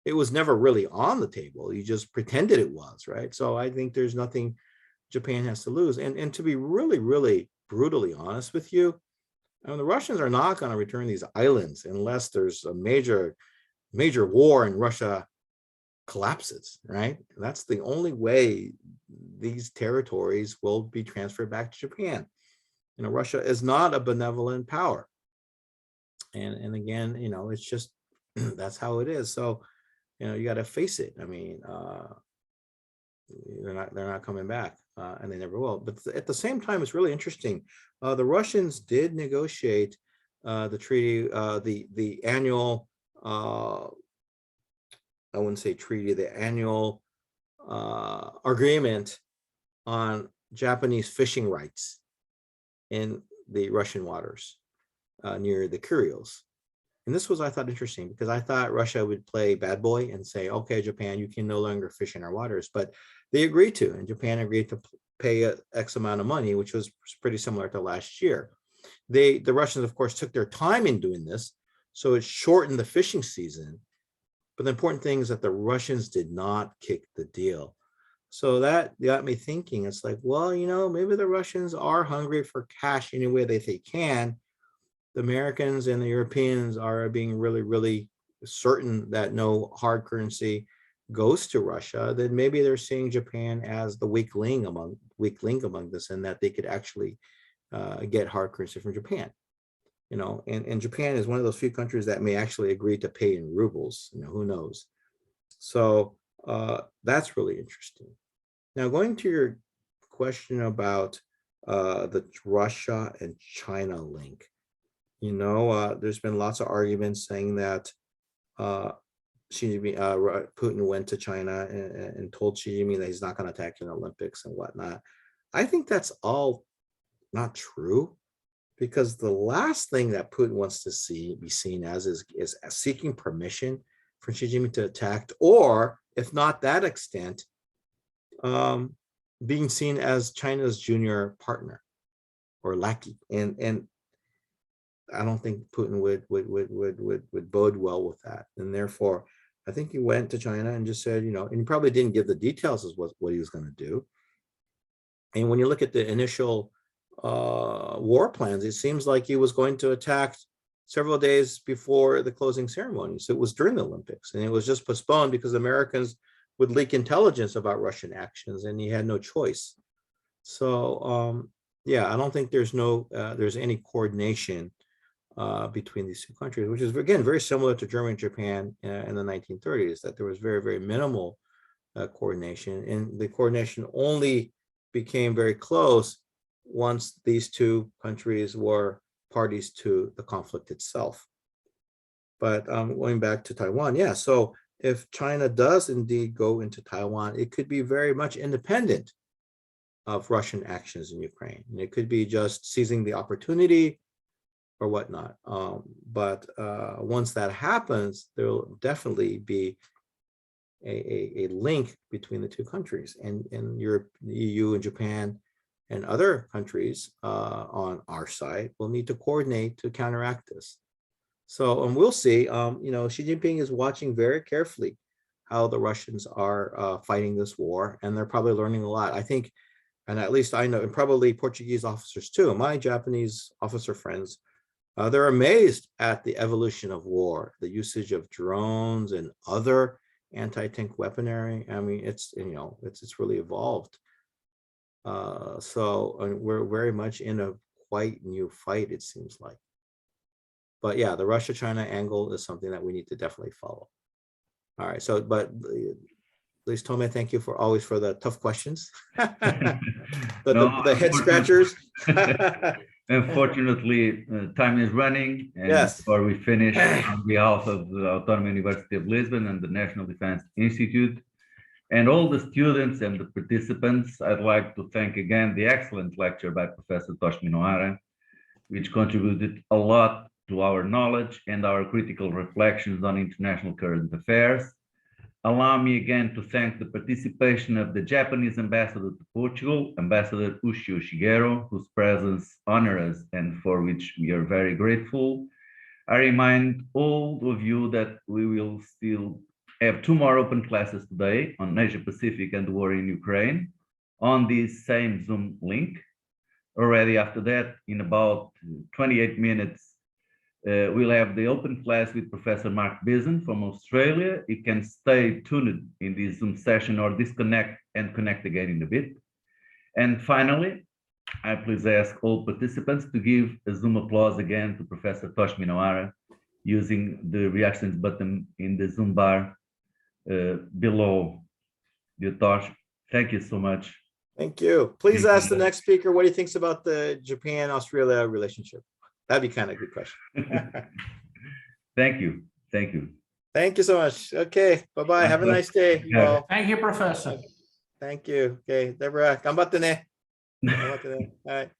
It was never really on the table. You just pretended it was, right? So I think there's nothing Japan has to lose. And to be really, really brutally honest with you, I mean, the Russians are not going to return these islands unless there's a major war and Russia collapses, right? And that's the only way these territories will be transferred back to Japan. Russia is not a benevolent power. And again, it's just, that's how it is. So, you got to face it. I mean, they're not coming back, and they never will. But at the same time, it's really interesting. The Russians did negotiate the treaty, the annual, I wouldn't say treaty, the annual agreement on Japanese fishing rights in the Russian waters near the Kuriles. And this was, I thought, interesting because I thought Russia would play bad boy and say, okay, Japan, you can no longer fish in our waters. But they agreed to, and Japan agreed to pay X amount of money, which was pretty similar to last year. The Russians, of course, took their time in doing this, so it shortened the fishing season. But the important thing is that the Russians did not kick the deal. So that got me thinking, it's like, well, maybe the Russians are hungry for cash any way that they can. The Americans and the Europeans are being really, really certain that no hard currency goes to Russia. Then maybe they're seeing Japan as the weak link among this, and that they could actually get hard currency from Japan. And Japan is one of those few countries that may actually agree to pay in rubles. Who knows? So that's really interesting. Now, going to your question about the Russia and China link, there's been lots of arguments saying that Putin went to China and told Xi Jinping that he's not going to attack in the Olympics and whatnot. I think that's all not true, because the last thing that Putin wants to be seen as is seeking permission for Xi Jinping to attack, or if not that extent, being seen as China's junior partner or lackey, and I don't think Putin would bode well with that, and therefore I think he went to China and just said, and he probably didn't give the details as what he was going to do. And when you look at the initial war plans, it seems like he was going to attack several days before the closing ceremony. So it was during the Olympics, and it was just postponed because Americans would leak intelligence about Russian actions, and he had no choice. So yeah, I don't think there's any coordination between these two countries, which is again very similar to Germany and Japan in the 1930s, that there was very, very minimal coordination, and the coordination only became very close once these two countries were parties to the conflict itself. But going back to Taiwan, yeah, so if China does indeed go into Taiwan, it could be very much independent of Russian actions in Ukraine. And it could be just seizing the opportunity or whatnot. But once that happens, there will definitely be a link between the two countries, and Europe, the EU, and Japan, and other countries on our side will need to coordinate to counteract this. So, and we'll see. Xi Jinping is watching very carefully how the Russians are fighting this war, and they're probably learning a lot. I think, and at least I know, and probably Portuguese officers too. My Japanese officer friends, they're amazed at the evolution of war, the usage of drones and other anti-tank weaponry. I mean, it's really evolved. So we're very much in a quite new fight, it seems like. But yeah, the Russia-China angle is something that we need to definitely follow. All right, so, but at least Tome, thank you always for the tough questions. the head scratchers. Unfortunately, time is running, and yes, before we finish, on behalf of the Autonomous University of Lisbon and the National Defense Institute, and all the students and the participants, I'd like to thank again the excellent lecture by Professor Tosh Minohara, which contributed a lot to our knowledge and our critical reflections on international current affairs. Allow me again to thank the participation of the Japanese ambassador to Portugal, Ambassador Ushio Shigeru, whose presence honors us and for which we are very grateful. I remind all of you that we will still have 2 more open classes today on Asia-Pacific and the war in Ukraine on this same Zoom link. Already after that, in about 28 minutes, we'll have the open class with Professor Mark Bison from Australia. You can stay tuned in this Zoom session or disconnect and connect again in a bit. And finally, I please ask all participants to give a Zoom applause again to Professor Tosh Minohara using the reactions button in the Zoom bar below. Dear Tosh, thank you so much. Thank you. Please ask the next speaker what he thinks about the Japan-Australia relationship. That'd be kind of a good question. Thank you. Thank you. Thank you so much. Okay. Bye-bye. Have a nice day. Yeah. Thank you, Professor. Thank you. Okay. Deborah, 頑張ってね. All right.